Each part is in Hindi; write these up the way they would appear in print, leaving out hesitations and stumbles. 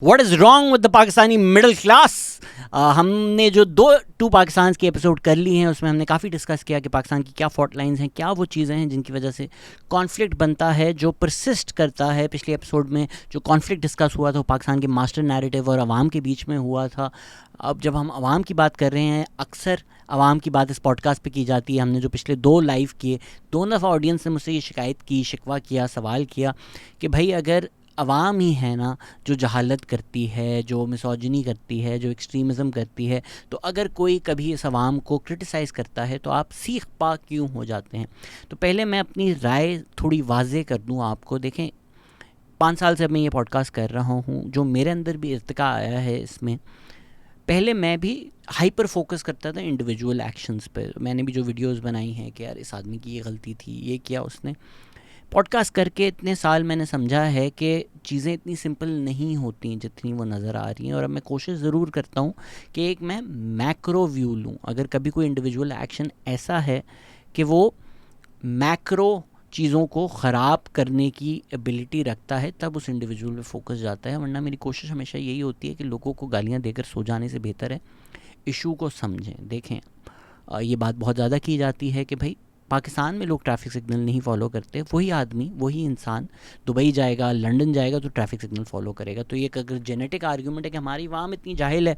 What is wrong with the Pakistani middle class? हमने जो टू पाकिस्तान की एपिसोड कर ली हैं उसमें हमने काफ़ी डिस्कस किया कि पाकिस्तान की क्या फॉल्ट लाइंस हैं, क्या वो चीज़ें हैं जिनकी वजह से कॉन्फ्लिक्ट बनता है, जो परसिस्ट करता है। पिछले एपिसोड में जो कॉन्फ्लिक्ट डिस्कस हुआ था वो पाकिस्तान के मास्टर नैरेटिव और अवाम के बीच में हुआ था। अब जब हम अवाम की बात कर रहे हैं, अक्सर अवाम की बात इस पॉडकास्ट पे की जाती है। हमने जो पिछले 2 लाइव किए, दोनों दफ़ा ऑडियंस ने मुझसे ये शिकायत की, शिकवा किया, सवाल किया कि भाई अगर अवाम ही है ना जो जहालत करती है, जो मिसोजिनी करती है, जो एक्सट्रीमिज़म करती है, तो अगर कोई कभी इस अवाम को क्रिटिसाइज़ करता है तो आप सीख पा क्यों हो जाते हैं। तो पहले मैं अपनी राय थोड़ी वाज़े कर दूं आपको। देखें, 5 साल से मैं ये पॉडकास्ट कर रहा हूँ, जो मेरे अंदर भी इर्तिका आया है इसमें। पहले मैं भी हाइपर फोकस करता था इंडिविजुअल एक्शंस पर। मैंने भी जो वीडियोस बनाई हैं कि यार इस आदमी की ये गलती थी, ये किया उसने। पॉडकास्ट करके इतने साल मैंने समझा है कि चीज़ें इतनी सिंपल नहीं होती जितनी वो नज़र आ रही हैं। और अब मैं कोशिश ज़रूर करता हूँ कि एक मैं मैक्रो व्यू लूँ। अगर कभी कोई इंडिविजुअल एक्शन ऐसा है कि वो मैक्रो चीज़ों को ख़राब करने की एबिलिटी रखता है, तब उस इंडिविजुअल पे फोकस जाता है। वरना मेरी कोशिश हमेशा यही होती है कि लोगों को गालियाँ देकर सो जाने से बेहतर है इशू को समझें। देखें, ये बात बहुत ज़्यादा की जाती है कि भाई पाकिस्तान में लोग ट्रैफिक सिग्नल नहीं फॉलो करते। वही आदमी, वही इंसान दुबई जाएगा, लंदन जाएगा तो ट्रैफिक सिग्नल फॉलो करेगा। तो ये अगर जेनेटिक आर्ग्यूमेंट है कि हमारी आवाम इतनी जाहिल है,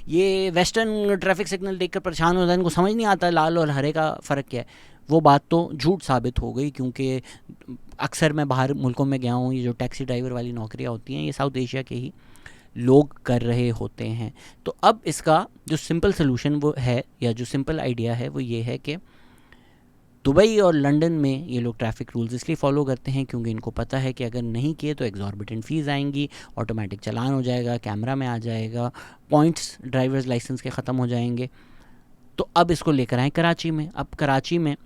ये वेस्टर्न ट्रैफिक सिग्नल देखकर परेशान होता है, इनको समझ नहीं आता लाल और हरे का फ़र्क क्या है, वो बात तो झूठ साबित हो गई। क्योंकि अक्सर मैं बाहर मुल्कों में गया हूँ, ये जो टैक्सी ड्राइवर वाली नौकरियाँ होती हैं ये साउथ एशिया के ही लोग कर रहे होते हैं। तो अब इसका जो सिंपल सोल्यूशन वो है, या जो सिंपल आइडिया है वो ये है कि दुबई और लंदन में ये लोग ट्रैफिक रूल्स इसलिए फॉलो करते हैं क्योंकि इनको पता है कि अगर नहीं किए तो एग्जॉर्बिटेंट फ़ीस आएंगी, ऑटोमेटिक चालान हो जाएगा, कैमरा में आ जाएगा, पॉइंट्स ड्राइवर्स लाइसेंस के ख़त्म हो जाएंगे। तो अब इसको लेकर आए कराची में। अब कराची में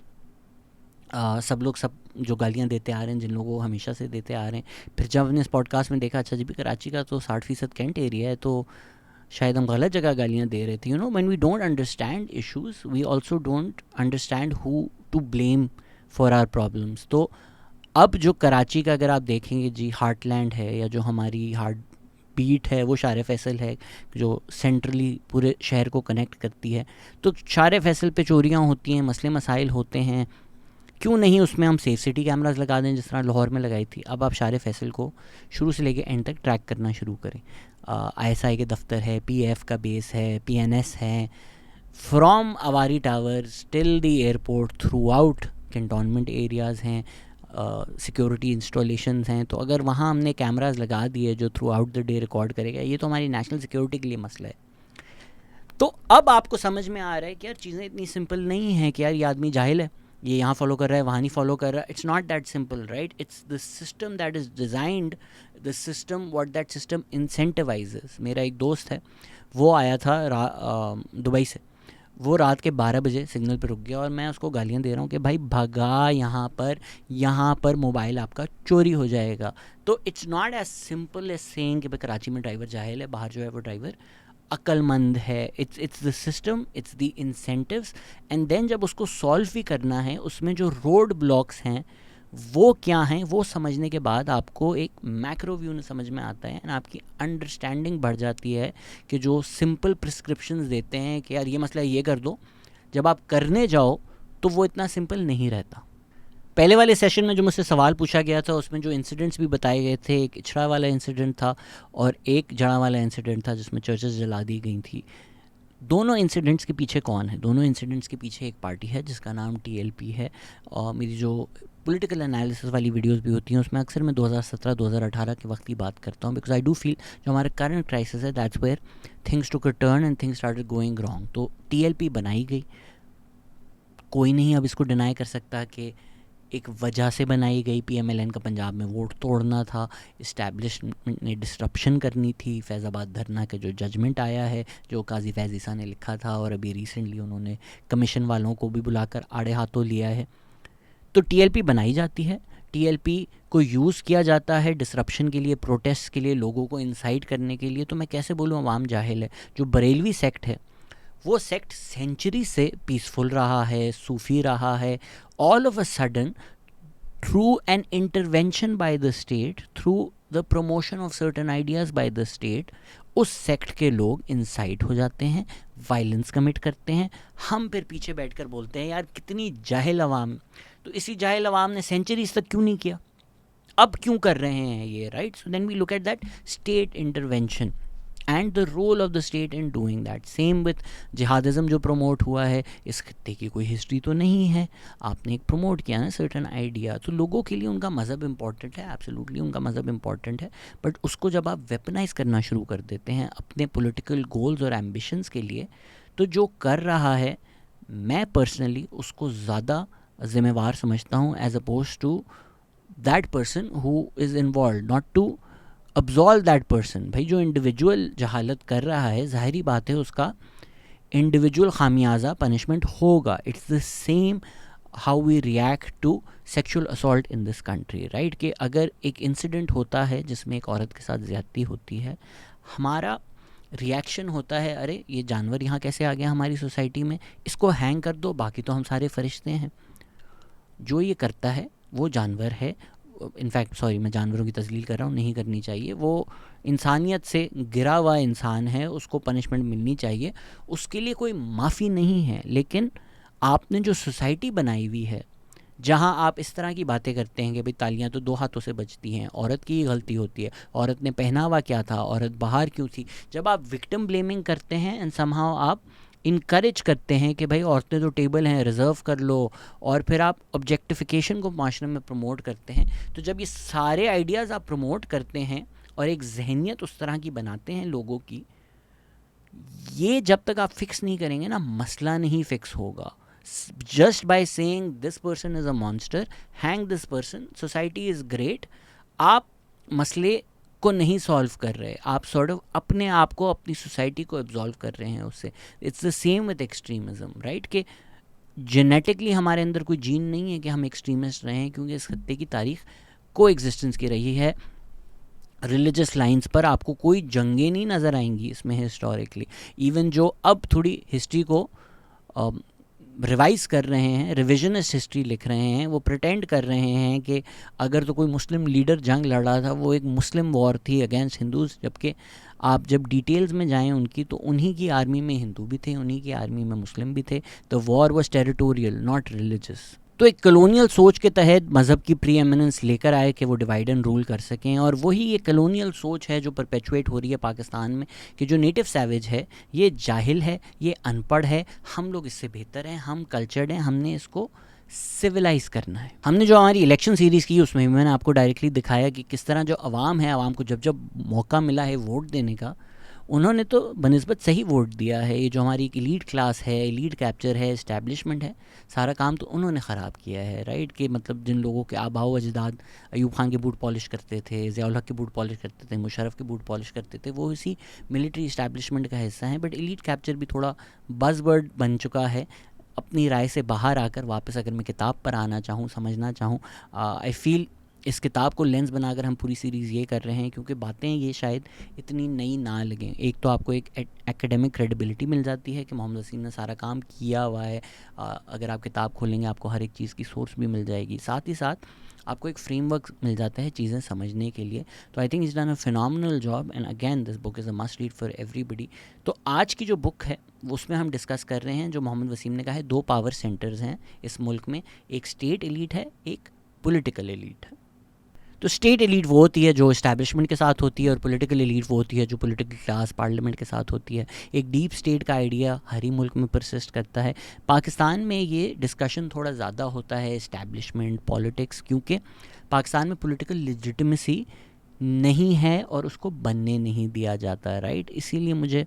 सब लोग सब जो गालियाँ देते आ रहे हैं, जिन लोगों को हमेशा से देते आ रहे हैं, फिर जब हमने इस पॉडकास्ट में देखा अच्छा जी भी कराची का तो 60% कैंट एरिया है, तो शायद हम गलत जगह गालियाँ दे रहे थे। When we don't understand issues, we also don't understand who to blame for our problems. तो अब जो कराची का अगर आप देखेंगे जी, हार्टलैंड है, या जो हमारी हार्ट बीट है वो शार फैसल है, जो सेंट्रली पूरे शहर को कनेक्ट करती है। तो शार फैसल पे चोरियाँ होती हैं, मसले मसाइल होते हैं, क्यों नहीं उसमें हम सेफ सिटी कैमरास लगा दें जिस तरह लाहौर में लगाई थी। अब आप शार फैसल को शुरू से लेकर एंड तक ट्रैक करना शुरू करें। ISI के दफ्तर है, PF का बेस है, PNS है, from Avari towers till the airport, throughout cantonment areas हैं, सिक्योरिटी इंस्टॉलेशंस हैं। तो अगर वहाँ हमने कैमराज लगा दिए जो throughout the day record करेगा, ये तो हमारी नेशनल सिक्योरिटी के लिए मसला है। तो अब आपको समझ में आ रहा है कि यार चीज़ें इतनी सिंपल नहीं हैं कि यार ये आदमी जाहिल है, ये यहाँ फॉलो कर रहा है, वहाँ नहीं फॉलो कर रहा है। It's not that simple, right? It's the system that is designed, the system what that system incentivises. मेरा एक दोस्त है, वो आया था दुबई से, वो रात के 12 बजे सिग्नल पे रुक गया और मैं उसको गालियाँ दे रहा हूँ कि भाई भगा यहाँ पर मोबाइल आपका चोरी हो जाएगा। तो it's not as simple as saying कि भाई कराची में ड्राइवर जाहिल है, बाहर जो है वो ड्राइवर अक्लमंद है। It's the system, it's the incentives. And then जब उसको सॉल्व भी करना है, उसमें जो रोड ब्लॉक्स हैं वो क्या हैं, वो समझने के बाद आपको एक मैक्रो व्यू में समझ में आता है, एंड आपकी अंडरस्टैंडिंग बढ़ जाती है कि जो सिंपल प्रिस्क्रिप्शंस देते हैं कि यार ये मसला ये कर दो, जब आप करने जाओ तो वो इतना सिंपल नहीं रहता। पहले वाले सेशन में जो मुझसे सवाल पूछा गया था उसमें जो इंसिडेंट्स भी बताए गए थे, एक इछड़ा वाला इंसिडेंट था और एक जड़ा वाला इंसिडेंट था जिसमें चर्चेस जला दी गई थी। दोनों इंसिडेंट्स के पीछे कौन है? दोनों इंसिडेंट्स के पीछे एक पार्टी है जिसका नाम TLP है। और मेरी जो पॉलिटिकल एनालिसिस वाली वीडियोस भी होती हैं उसमें अक्सर मैं 2017-2018 के वक्त की बात करता हूँ, बिकॉज आई डू फील जो हमारा करंट क्राइसिस है that's where things took a turn and things started going wrong. तो TLP बनाई गई, कोई नहीं अब इसको डिनाई कर सकता कि एक वजह से बनाई गई। PMLN का पंजाब में वोट तोड़ना था, इस्टेब्लिशमेंट ने डिस्ट्रप्शन करनी थी। फैज़ाबाद धरना का जो जजमेंट आया है, जो काजी फैज़ ईसा ने लिखा था, और अभी रिसेंटली उन्होंने कमीशन वालों को भी बुलाकर आड़े हाथों लिया है। तो TLP बनाई जाती है, TLP को यूज़ किया जाता है डिसरप्शन के लिए, प्रोटेस्ट के लिए, लोगों को इंसाइट करने के लिए। तो मैं कैसे बोलूँ अवाम जाहिल है? जो बरेलवी सेक्ट है वो सेक्ट सेंचुरी से पीसफुल रहा है, सूफ़ी रहा है। All of a sudden through an intervention by the state, through the promotion of certain ideas by the state, उस सेक्ट के लोग इंसाइट हो जाते हैं, वायलेंस कमिट करते हैं। हम फिर पीछे बैठकर बोलते हैं यार कितनी जाहिल अवाम। तो इसी जाहिल अवाम ने सेंचुरीज तक क्यों नहीं किया, अब क्यों कर रहे हैं ये, right? So then we look at that state intervention and the role of the state in doing that. Same with jihadism जो प्रमोट हुआ है, इस खत्ते की कोई हिस्ट्री तो नहीं है, आपने एक प्रमोट किया ना सर्टन आइडिया, तो लोगों के लिए उनका मज़हब इम्पॉर्टेंट है, एब्सोल्युटली उनका मज़हब इम्पॉर्टेंट है, बट उसको जब आप वेपनाइज करना शुरू कर देते हैं अपने पॉलिटिकल गोल्स और एम्बिशंस के लिए, तो जो कर रहा है मैं पर्सनली उसको ज़्यादा जिम्मेवार समझता हूँ as opposed to that person who is involve, not to absolve that person. भाई जो इंडिविजुअल जहालत कर रहा है, ज़ाहिरी बात है उसका इंडिविजुअल खामियाजा पनिशमेंट होगा। It's the same how we react to sexual assault in this country, right? कि अगर एक इंसिडेंट होता है जिसमें एक औरत के साथ ज़्यादती होती है, हमारा रिएक्शन होता है अरे ये जानवर यहाँ कैसे आ गया हमारी सोसाइटी में, इसको हैंग कर दो, बाकी तो हम सारे फरिश्ते हैं। जो ये करता है वो जानवर है, इनफैक्ट सॉरी मैं जानवरों की तस्लील कर रहा हूँ, नहीं करनी चाहिए, वो इंसानियत से गिरा हुआ इंसान है, उसको पनिशमेंट मिलनी चाहिए, उसके लिए कोई माफ़ी नहीं है। लेकिन आपने जो सोसाइटी बनाई हुई है जहाँ आप इस तरह की बातें करते हैं कि भाई तालियां तो दो हाथों से बजती हैं, औरत की ही गलती होती है, औरत ने पहनावा क्या था, औरत बाहर क्यों थी, जब आप विक्टिम ब्लेमिंग करते हैं एंड समहाउ आप इनकरेज करते हैं कि भाई औरतें तो टेबल हैं रिज़र्व कर लो, और फिर आप ऑब्जेक्टिफिकेशन को माशरे में प्रमोट करते हैं, तो जब ये सारे आइडियाज़ आप प्रमोट करते हैं और एक जहनीत उस तरह की बनाते हैं लोगों की, ये जब तक आप फिक्स नहीं करेंगे ना मसला नहीं फिक्स होगा। Just by saying this person is a monster, hang this person, society is great, आप मसले को नहीं सॉल्व कर रहे, आप सॉर्ट ऑफ अपने आप को, अपनी सोसाइटी को एब्जॉल्व कर रहे हैं उससे। It's the same with extremism, right? कि जेनेटिकली हमारे अंदर कोई जीन नहीं है कि हम एक्सट्रीमिस्ट रहे हैं, क्योंकि इस खत्ते की तारीख को एग्जिस्टेंस की रही है। रिलीजियस लाइंस पर आपको कोई जंगें नहीं नज़र आएंगी इसमें हिस्टोरिकली। इवन जो अब थोड़ी हिस्ट्री को रिवाइज़ कर रहे हैं, रिविजनिस्ट हिस्ट्री लिख रहे हैं, वो प्रिटेंड कर रहे हैं कि अगर तो कोई मुस्लिम लीडर जंग लड़ रहा था वो एक मुस्लिम वॉर थी अगेंस्ट हिंदूज़, जबकि आप जब डिटेल्स में जाएं उनकी तो उन्हीं की आर्मी में हिंदू भी थे, उन्हीं की आर्मी में मुस्लिम भी थे। The war was territorial not religious. तो एक कलोनियल सोच के तहत मज़हब की प्री एमिनेंस लेकर आए कि वो डिवाइड एंड रूल कर सकें, और वही ये कलोनियल सोच है जो परपेचुएट हो रही है पाकिस्तान में, कि जो नेटिव सैवेज है ये जाहिल है, ये अनपढ़ है, हम लोग इससे बेहतर हैं, हम कल्चर्ड हैं, हमने इसको सिविलाइज करना है। हमने जो हमारी इलेक्शन सीरीज़ की उसमें मैंने आपको डायरेक्टली दिखाया कि किस तरह जो अवाम है, अवाम को जब जब मौका मिला है वोट देने का, उन्होंने तो बनिस्बत सही वोट दिया है। ये जो हमारी एक एलीट क्लास है, एलीट कैप्चर है, इस्टेब्लिशमेंट है, सारा काम तो उन्होंने ख़राब किया है, राइट? कि मतलब जिन लोगों के आबाओ अजदाद अयूब खान के बूट पॉलिश करते थे, ज़ियाउल हक के बूट पॉलिश करते थे, मुशर्रफ के बूट पॉलिश करते थे, वो इसी मिलिट्री इस्टेब्लिशमेंट का हिस्सा है। बट एलीट कैप्चर भी थोड़ा बज़वर्ड बन चुका है। अपनी राय से बाहर आकर वापस अगर मैं किताब पर आना चाहूँ, समझना चाहूँ, आई फील इस किताब को लेंस बनाकर हम पूरी सीरीज़ ये कर रहे हैं क्योंकि बातें ये शायद इतनी नई ना लगें। एक तो आपको एक एकेडमिक क्रेडिबिलिटी मिल जाती है कि मोहम्मद वसीम ने सारा काम किया हुआ है, अगर आप किताब खोलेंगे आपको हर एक चीज़ की सोर्स भी मिल जाएगी, साथ ही साथ आपको एक फ्रेमवर्क मिल जाता है चीज़ें समझने के लिए। तो I think is done a phenomenal job and again this book is a must read for everybody. तो आज की जो बुक है उसमें हम डिस्कस कर रहे हैं, जो मोहम्मद वसीम ने कहा है, दो पावर सेंटर्स हैं इस मुल्क में, एक स्टेट एलीट है, एक पॉलिटिकल एलीट है। तो स्टेट एलीट वो होती है जो इस्टेब्लिशमेंट के साथ होती है, और पॉलिटिकल एलीट वो होती है जो पॉलिटिकल क्लास पार्लियामेंट के साथ होती है। एक डीप स्टेट का आइडिया हर ही मुल्क में परसिस्ट करता है। पाकिस्तान में ये डिस्कशन थोड़ा ज़्यादा होता है इस्टेब्लिशमेंट पॉलिटिक्स, क्योंकि पाकिस्तान में पॉलिटिकल लेजिटिमेसी नहीं है और उसको बनने नहीं दिया जाता है, राइट? इसीलिए मुझे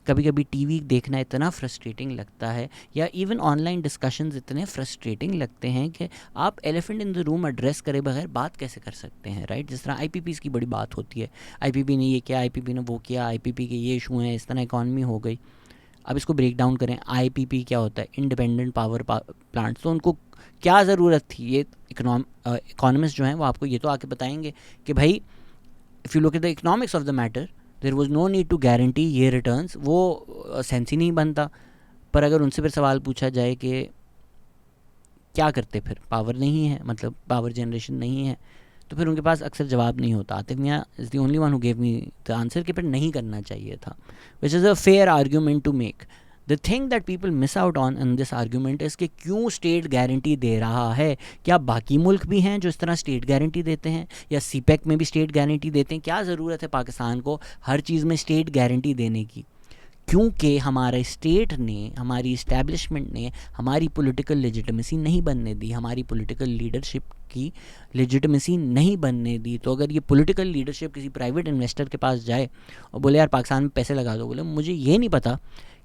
कभी कभी टीवी देखना इतना फ्रस्ट्रेटिंग लगता है, या इवन ऑनलाइन डिस्कशंस इतने फ्रस्ट्रेटिंग लगते हैं कि आप elephant in the room address करे बगैर बात कैसे कर सकते हैं, राइट? जिस तरह आईपीपीज़ की बड़ी बात होती है, आईपीपी ने ये किया, आईपीपी ने वो किया, आईपीपी के ये इशू हैं, इस तरह इकॉनमी हो गई। अब इसको ब्रेक डाउन करें, आईपीपी क्या होता है? Independent power plants. तो उनको क्या ज़रूरत थी? ये इकोनॉमिस्ट जो हैं वो आपको ये तो आके बताएंगे कि भाई if you look at the economics of the matter there was no need to guarantee ये रिटर्न्स, वो सेंस ही नहीं बनता। पर अगर उनसे फिर सवाल पूछा जाए कि क्या करते फिर, पावर नहीं है, मतलब पावर जनरेशन नहीं है, तो फिर उनके पास अक्सर जवाब नहीं होता। आतिफ मियाँ is the only one who gave me the answer कि फिर नहीं करना चाहिए था, which is a fair argument to make. The thing that people miss out on in this argument is कि क्यों स्टेट गारंटी दे रहा है? क्या बाकी मुल्क भी हैं जो इस तरह स्टेट गारंटी देते हैं, या सीपैक में भी स्टेट गारंटी देते हैं? क्या ज़रूरत है पाकिस्तान को हर चीज़ में स्टेट गारंटी देने की? क्योंकि हमारे स्टेट ने, हमारी इस्टेब्लिशमेंट ने हमारी पॉलिटिकल लेजिटिमेसी नहीं बनने दी, हमारी पॉलिटिकल लीडरशिप की लेजिटिमेसी नहीं बनने दी। तो अगर ये पॉलिटिकल लीडरशिप किसी प्राइवेट इन्वेस्टर के पास जाए और बोले यार पाकिस्तान में पैसे लगा दो, बोले मुझे ये नहीं पता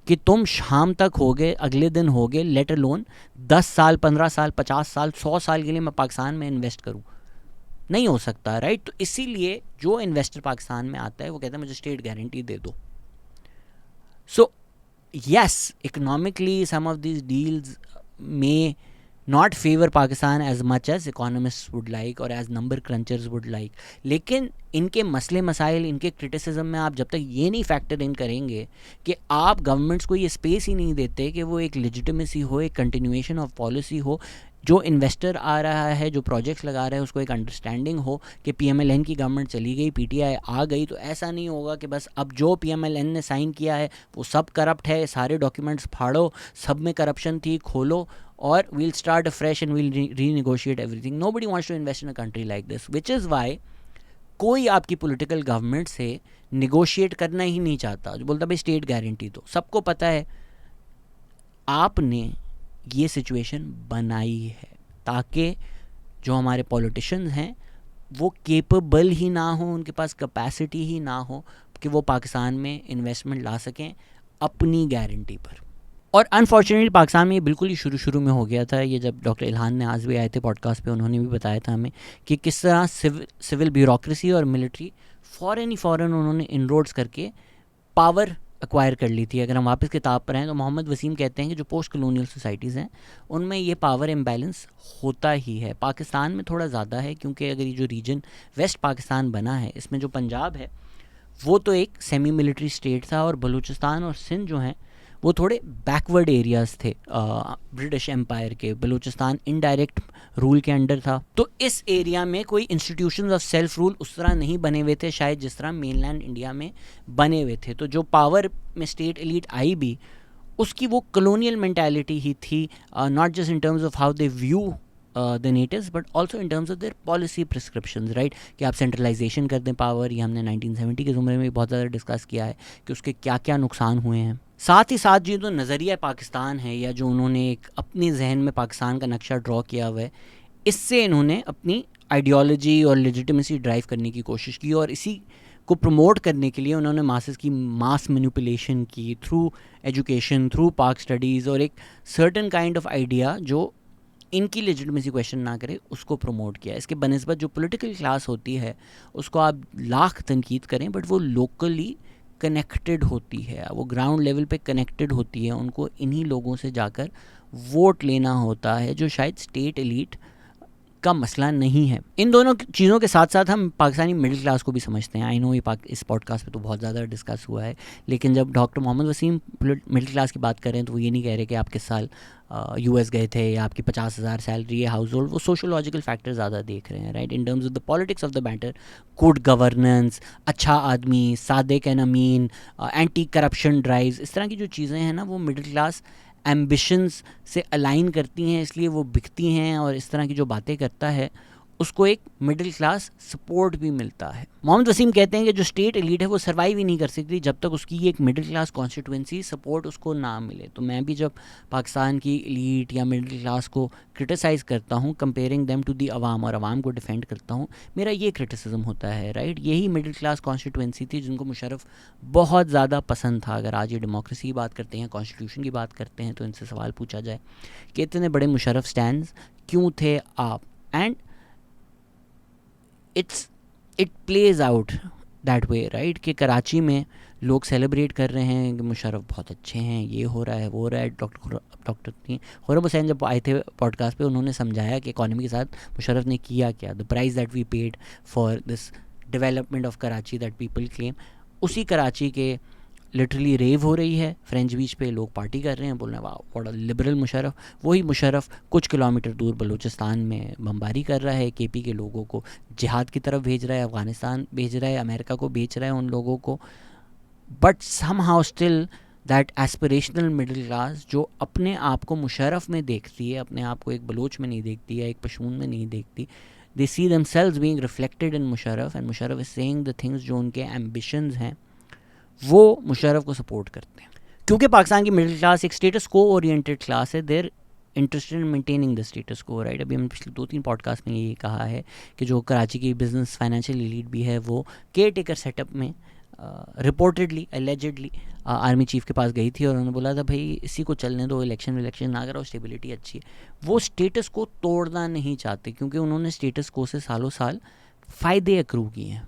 कि तुम शाम तक हो गए, अगले दिन हो गए, लेट अलोन 10 साल, 15 साल, 50 साल, 100 साल के लिए मैं पाकिस्तान में इन्वेस्ट करूं, नहीं हो सकता, राइट? तो इसीलिए जो इन्वेस्टर पाकिस्तान में आता है वो कहता है मुझे स्टेट गारंटी दे दो। So yes, economically some of these deals may not favor Pakistan as much as economists would like or as number crunchers would like, लेकिन इनके मसले मसाइल, इनके क्रिटिसिज्म में आप जब तक ये नहीं फैक्टर इन करेंगे कि आप गवर्नमेंट्स को ये स्पेस ही नहीं देते कि वो एक लेजिटिमेसी हो, एक कंटिन्यूएशन ऑफ पॉलिसी हो, जो इन्वेस्टर आ रहा है, जो प्रोजेक्ट्स लगा रहा है, उसको एक अंडरस्टैंडिंग हो कि PMLN की गवर्नमेंट चली गई, PTI आ गई, तो ऐसा नहीं होगा कि बस अब जो PMLN ने साइन किया है वो सब करप्ट है, सारे डॉक्यूमेंट्स फाड़ो, सब में करप्शन थी, खोलो और we'll start fresh and we'll renegotiate everything. Nobody wants to invest in a country like this, which is why कोई आपकी पॉलिटिकल गवर्नमेंट से निगोशिएट करना ही नहीं चाहता, जो बोलता भाई स्टेट गारंटी दो। सबको पता है आपने ये सिचुएशन बनाई है ताकि जो हमारे पॉलिटिशियंस हैं वो केपेबल ही ना हो, उनके पास कैपेसिटी ही ना हो कि वो पाकिस्तान में इन्वेस्टमेंट ला सकें अपनी गारंटी पर। और अनफॉर्चुनेटली पाकिस्तान में ये बिल्कुल ही शुरू में हो गया था। ये जब डॉक्टर इल्हान ने आज भी आए थे पॉडकास्ट पे, उन्होंने भी बताया था हमें कि किस तरह सिविल ब्यूरोक्रेसी और मिलिट्री फ़ौरन उन्होंने इनरोड्स करके पावर एक्वायर कर ली थी। अगर हम वापस किताब पर हैं तो मोहम्मद वसीम कहते हैं कि जो पोस्ट कलोनियल सोसाइटीज़ हैं उनमें ये पावर इम्बैलेंस होता ही है। पाकिस्तान में थोड़ा ज़्यादा है क्योंकि अगर ये जो रीजन वेस्ट पाकिस्तान बना है, इसमें जो पंजाब है वो तो एक सेमी मिलिट्री स्टेट था, और बलूचिस्तान और सिंध जो हैं वो थोड़े बैकवर्ड एरियाज़ थे ब्रिटिश एम्पायर के। बलूचिस्तान इनडायरेक्ट रूल के अंडर था, तो इस एरिया में कोई इंस्टीट्यूशंस ऑफ सेल्फ रूल उस तरह नहीं बने हुए थे शायद जिस तरह मेनलैंड इंडिया में बने हुए थे। तो जो पावर में स्टेट एलीट आई भी, उसकी वो कलोनियल मेंटालिटी ही थी, not just in terms of how they view the natives but also in terms of their policy prescriptions, right? कि आप सेंट्रलाइजेशन कर दें पावर। ये हमने 1970 के ज़ुमरे में भी बहुत ज़्यादा डिस्कस किया है कि उसके क्या क्या नुकसान हुए हैं। साथ ही साथ जो नज़रिया पाकिस्तान है, या जो उन्होंने एक अपने जहन में पाकिस्तान का नक्शा ड्रॉ किया हुआ है, इससे इन्होंने अपनी आइडियोलॉजी और लेजिटिमेसी ड्राइव करने की कोशिश की, और इसी को प्रमोट करने के लिए उन्होंने मासेस की मास मैनिपुलेशन की थ्रू एजुकेशन, थ्रू पाक स्टडीज़, और एक सर्टन काइंड ऑफ आइडिया जो इनकी लेजिटिमेसी क्वेश्चन ना करे उसको प्रमोट किया। इसके बनस्बत जो पॉलिटिकल क्लास होती है उसको आप लाख तनकीद करें, बट वो लोकली कनेक्टेड होती है, वो ग्राउंड लेवल पे कनेक्टेड होती है। उनको इन्हीं लोगों से जाकर वोट लेना होता है, जो शायद स्टेट एलीट का मसला नहीं है। इन दोनों चीज़ों के साथ साथ हम पाकिस्तानी मिडिल क्लास को भी समझते हैं। आई नो ये इस पॉडकास्ट पे तो बहुत ज़्यादा डिस्कस हुआ है, लेकिन जब doctor Mohammad Wasim middle class की बात कर रहे हैं तो वो ये नहीं कह रहे कि आप किस साल US गए थे या आपकी 50,000 सैलरी है हाउस होल्ड। वो सोशोलॉजिकल फैक्टर ज़्यादा देख रहे हैं, right? In terms of the politics of the matter, good governance, अच्छा आदमी, Sadiq and Amin, anti corruption drives, इस तरह की जो चीज़ें हैं ना वो मिडिल क्लास एम्बिशंस से अलाइन करती हैं, इसलिए वो बिकती हैं। और इस तरह की जो बातें करता है उसको एक मिडिल क्लास सपोर्ट भी मिलता है। मोहम्मद वसीम कहते हैं कि जो स्टेट एलीट है वो सर्वाइव ही नहीं कर सकती जब तक उसकी एक मिडिल क्लास कॉन्स्टिट्यूंसी सपोर्ट उसको ना मिले। तो मैं भी जब पाकिस्तान की एलीट या मिडिल क्लास को क्रिटिसाइज़ करता हूँ, कंपेयरिंग देम टू दी अवाम, और अवाम को डिफेंड करता हूँ, मेरा ये क्रिटिसिज्म होता है, राइट? यही मिडिल क्लास कॉन्स्टिट्यूंसी थी जिनको मुशर्रफ बहुत ज़्यादा पसंद था। अगर आज ये डेमोक्रेसी की बात करते हैं, कॉन्स्टिट्यूशन की बात करते हैं, तो इनसे सवाल पूछा जाए कि इतने बड़े मुशर्रफ स्टैंड्स क्यों थे आप? And it plays out that way, right? कि कराची में लोग सेलिब्रेट कर रहे हैं कि मुशर्रफ बहुत अच्छे हैं, ये हो रहा है, वो हो रहा है। डॉक्टर खुर्रम हुसैन जब आए थे पॉडकास्ट पे, उन्होंने समझाया कि इकॉनमी के साथ मुशर्रफ ने किया क्या, the price that we paid for this development of Karachi that people claim. उसी कराची के लिटरली रेव हो रही है फ्रेंच बीच पे, लोग पार्टी कर रहे हैं, बोल रहे हैं वाह व्हाट अ लिबरल मुशर्रफ। वही मुशर्रफ कुछ किलोमीटर दूर बलूचिस्तान में बमबारी कर रहा है, केपी के लोगों को जिहाद की तरफ भेज रहा है, अफ़गानिस्तान भेज रहा है, अमेरिका को बेच रहा है उन लोगों को। But somehow still that aspirational middle class जो अपने आप को मुशर्रफ में देखती है, अपने आप को एक बलोच में नहीं देखती है, एक पशतून में नहीं देखती, दे सी themselves being reflected in Musharraf, and Musharraf is saying the things जो उनके एम्बिशंस हैं वो मुशर्रफ को सपोर्ट करते हैं। क्योंकि पाकिस्तान की मिडिल क्लास एक स्टेटस को ओरिएंटेड क्लास है, they're interested in maintaining the status quo, right. अभी हमने पिछले 2-3 पॉडकास्ट में ये कहा है कि जो कराची की बिजनेस फाइनेंशियल एलीट भी है वो केयर टेकर सेटअप में रिपोर्टेडली एलिजेडली आर्मी चीफ के पास गई थी और उन्होंने बोला था भाई इसी को चलने दो, इलेक्शन ना कराओ, स्टेबिलिटी अच्छी है। वो स्टेटस को तोड़ना नहीं चाहते क्योंकि उन्होंने स्टेटस को से सालों साल फ़ायदे अक्रू किए हैं।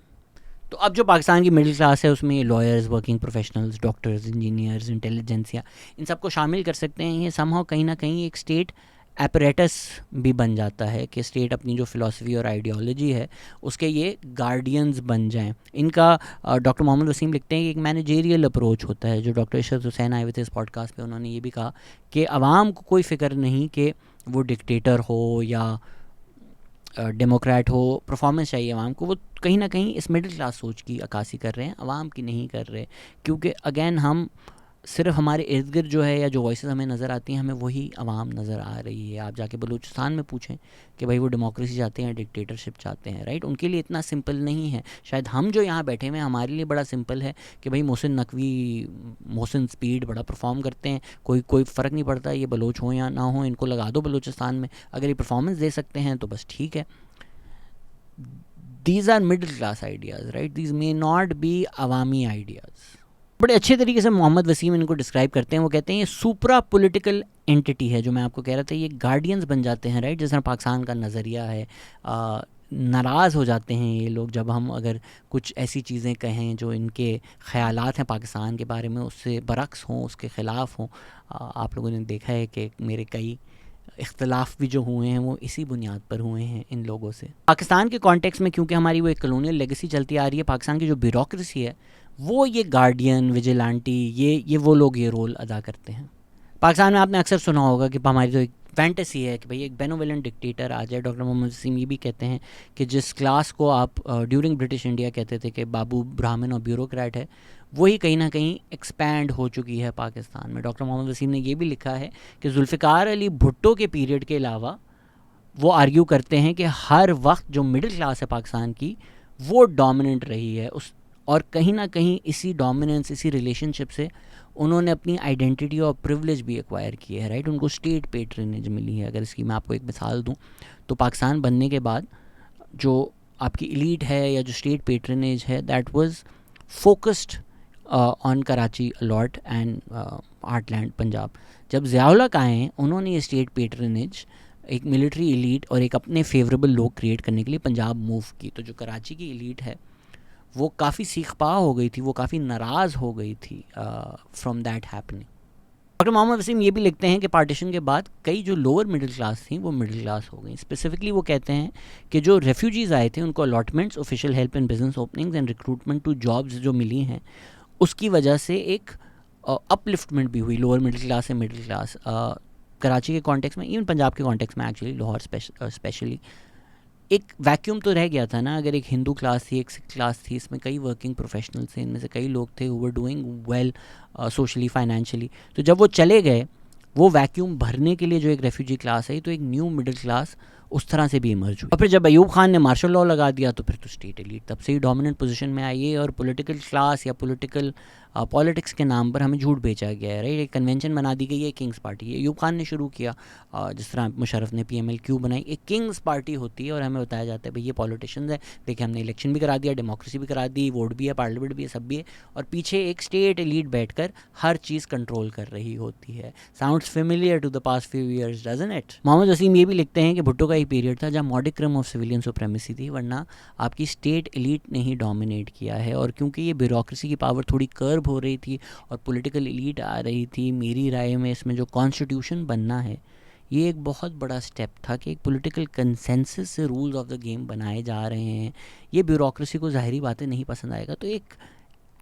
तो अब जो पाकिस्तान की मिडिल क्लास है उसमें lawyers, working professionals, doctors, engineers, intelligentsia, इन सबको शामिल कर सकते हैं। ये समहाउ कहीं ना कहीं एक स्टेट एपरेटस भी बन जाता है कि स्टेट अपनी जो फ़िलासफ़ी और आइडियोलॉजी है उसके ये गार्डियंस बन जाएं। इनका डॉक्टर मोहम्मद वसीम लिखते हैं कि एक मैनेजेरियल अप्रोच होता है। जो डॉक्टर इशरत हुसैन आए हुए थे इस पॉडकास्ट पे, उन्होंने ये भी कहा कि आवाम को कोई फ़िक्र नहीं कि वो डिक्टेटर हो या डेमोक्रेट हो, परफॉर्मेंस चाहिए आवाम को। वो कहीं ना कहीं इस मिडिल क्लास सोच की अक्कासी कर रहे हैं, आवाम की नहीं कर रहे। क्योंकि अगेन हम सिर्फ हमारे इर्द गिर्द जो है या जो वॉइसेस हमें नज़र आती हैं, हमें वही आवाम नज़र आ रही है। आप जाके बलूचिस्तान में पूछें कि भाई वो डेमोक्रेसी चाहते हैं, डिक्टेटरशिप चाहते हैं, राइट। उनके लिए इतना सिंपल नहीं है। शायद हम जो यहाँ बैठे हुए हैं हमारे लिए बड़ा सिंपल है कि भाई मोहसिन नकवी, मोहसिन स्पीड बड़ा परफॉर्म करते हैं, कोई फ़र्क नहीं पड़ता ये बलोच हो या ना हो, इनको लगा दो बलूचिस्तान में, अगर ये परफॉर्मेंस दे सकते हैं तो बस ठीक है। These are middle class ideas, right? These may not be Awami ideas. बड़े अच्छे तरीके से मोहम्मद वसीम इनको डिस्क्राइब करते हैं। वो कहते हैं ये सुपरा पॉलिटिकल एंटिटी है, जो मैं आपको कह रहा था, ये गार्डियंस बन जाते हैं, राइट। जिस तरह पाकिस्तान का नज़रिया है, नाराज़ हो जाते हैं ये लोग जब हम अगर कुछ ऐसी चीज़ें कहें जो इनके ख़यालात हैं पाकिस्तान के बारे में उससे बरक्स हों, उसके ख़िलाफ़ हों। आप लोगों ने देखा है कि मेरे कई इख्तलाफ भी जो हुए हैं वो इसी बुनियाद पर हुए हैं इन लोगों से। पाकिस्तान के कॉन्टेक्स्ट में क्योंकि हमारी वो एक कॉलोनियल लेगेसी चलती आ रही है, पाकिस्तान की जो ब्यूरोक्रेसी है वो ये गार्डियन, विजिलेंटी, ये वो लोग ये रोल अदा करते हैं। पाकिस्तान में आपने अक्सर सुना होगा कि हमारी तो एक फैंटेसी है कि भाई एक बेनोवेलेंट डिक्टेटर आ जाए। डॉक्टर मोहम्मद वसीम ये भी कहते हैं कि जिस क्लास को आप ड्यूरिंग ब्रिटिश इंडिया कहते थे कि बाबू ब्राह्मण और ब्यूरोक्रेट है, वही कहीं ना कहीं एक्सपैंड हो चुकी है पाकिस्तान में। डॉक्टर मोहम्मद वसीम ने ये भी लिखा है कि जुल्फ़िकार अली भुट्टो के पीरियड के अलावा वो आर्ग्यू करते हैं कि हर वक्त जो मिडिल क्लास है पाकिस्तान की वो डोमिनेंट रही है उस, और कहीं ना कहीं इसी डोमिनेंस, इसी रिलेशनशिप से उन्होंने अपनी आइडेंटिटी और प्रिविलेज भी एक्वायर किए है, राइट। उनको स्टेट पेट्रनेज मिली है। अगर इसकी मैं आपको एक मिसाल दूं तो पाकिस्तान बनने के बाद जो आपकी एलीट है या जो स्टेट पेट्रनेज है that was focused on Karachi, अलॉट एंड आर्टलैंड पंजाब। जब ज़ियाउल हक आए उन्होंने ये स्टेट पेट्रनेज एक मिलिट्री एलीट और एक अपने फेवरेबल लोग क्रिएट करने के लिए पंजाब मूव की। तो जो कराची की एलीट है वो काफ़ी सीखपा हो गई थी, वो काफ़ी नाराज़ हो गई थी from that happening. Doctor Mohammad Wasim ये भी लिखते हैं कि पार्टीशन के बाद कई जो लोअर मिडिल क्लास थी वो मिडिल क्लास हो गई। स्पेसिफिकली वो कहते हैं कि जो रेफ्यूजीज़ आए थे उनको allotments, official help in business openings and recruitment to jobs जो मिली हैं उसकी वजह से एक अपलिफ्टमेंट भी हुई लोअर मिडिल क्लास से मिडिल क्लास। कराची के कॉन्टेक्स्ट में, इवन पंजाब के कॉन्टेक्स्ट में एक्चुअली, लाहौर स्पेशली, एक वैक्यूम तो रह गया था ना। अगर एक हिंदू क्लास थी, एक सिख क्लास थी, इसमें कई वर्किंग प्रोफेशनल्स थे, इनमें से कई लोग थे who were doing well socially, financially. तो जब वो चले गए, वो वैक्यूम भरने के लिए जो एक रेफ्यूजी क्लास है तो एक न्यू मिडिल क्लास उस तरह से भी इमर्ज हुई। और फिर जब अयूब खान ने मार्शल लॉ लगा दिया तो फिर तो स्टेट एलीट तब से ही डोमिनेंट पोजीशन में आई है। और पॉलिटिकल क्लास या पॉलिटिक्स के नाम पर हमें झूठ बेचा गया है, राइट। एक कन्वेंशन बना दी गई है किंग्स पार्टी, अयूब खान ने शुरू किया, जिस तरह मुशर्रफ ने PMLQ बनाई। एक किंग्स पार्टी होती है और हमें बताया जाता है भाई ये पॉलिटिशियंस है, देखिए हमने इलेक्शन भी करा दिया, डेमोक्रेसी भी करा दी, वोट भी है, पार्लियामेंट भी है, सब भी है, और पीछे एक स्टेट एलीट बैठकर हर चीज़ कंट्रोल कर रही होती है। Sounds familiar to the past few years, doesn't it? Mohammad Wasim ये भी लिखते हैं कि भुट्टो का एक पीरियड था जब मॉडिक्रम ऑफ सिविलियन सुप्रेमेसी थी, वरना आपकी स्टेट एलीट ने ही डोमिनेट किया है। और क्योंकि ये ब्यूरोक्रेसी की पावर थोड़ी कर्ब हो रही थी और पॉलिटिकल एलीट आ रही थी, मेरी राय में इसमें जो कॉन्स्टिट्यूशन बनना है ये एक बहुत बड़ा स्टेप था कि एक पॉलिटिकल कंसेंसस से रूल्स ऑफ द गेम बनाए जा रहे हैं। ये ब्यूरोक्रेसी को ज़ाहिरी बातें नहीं पसंद आएगा, तो एक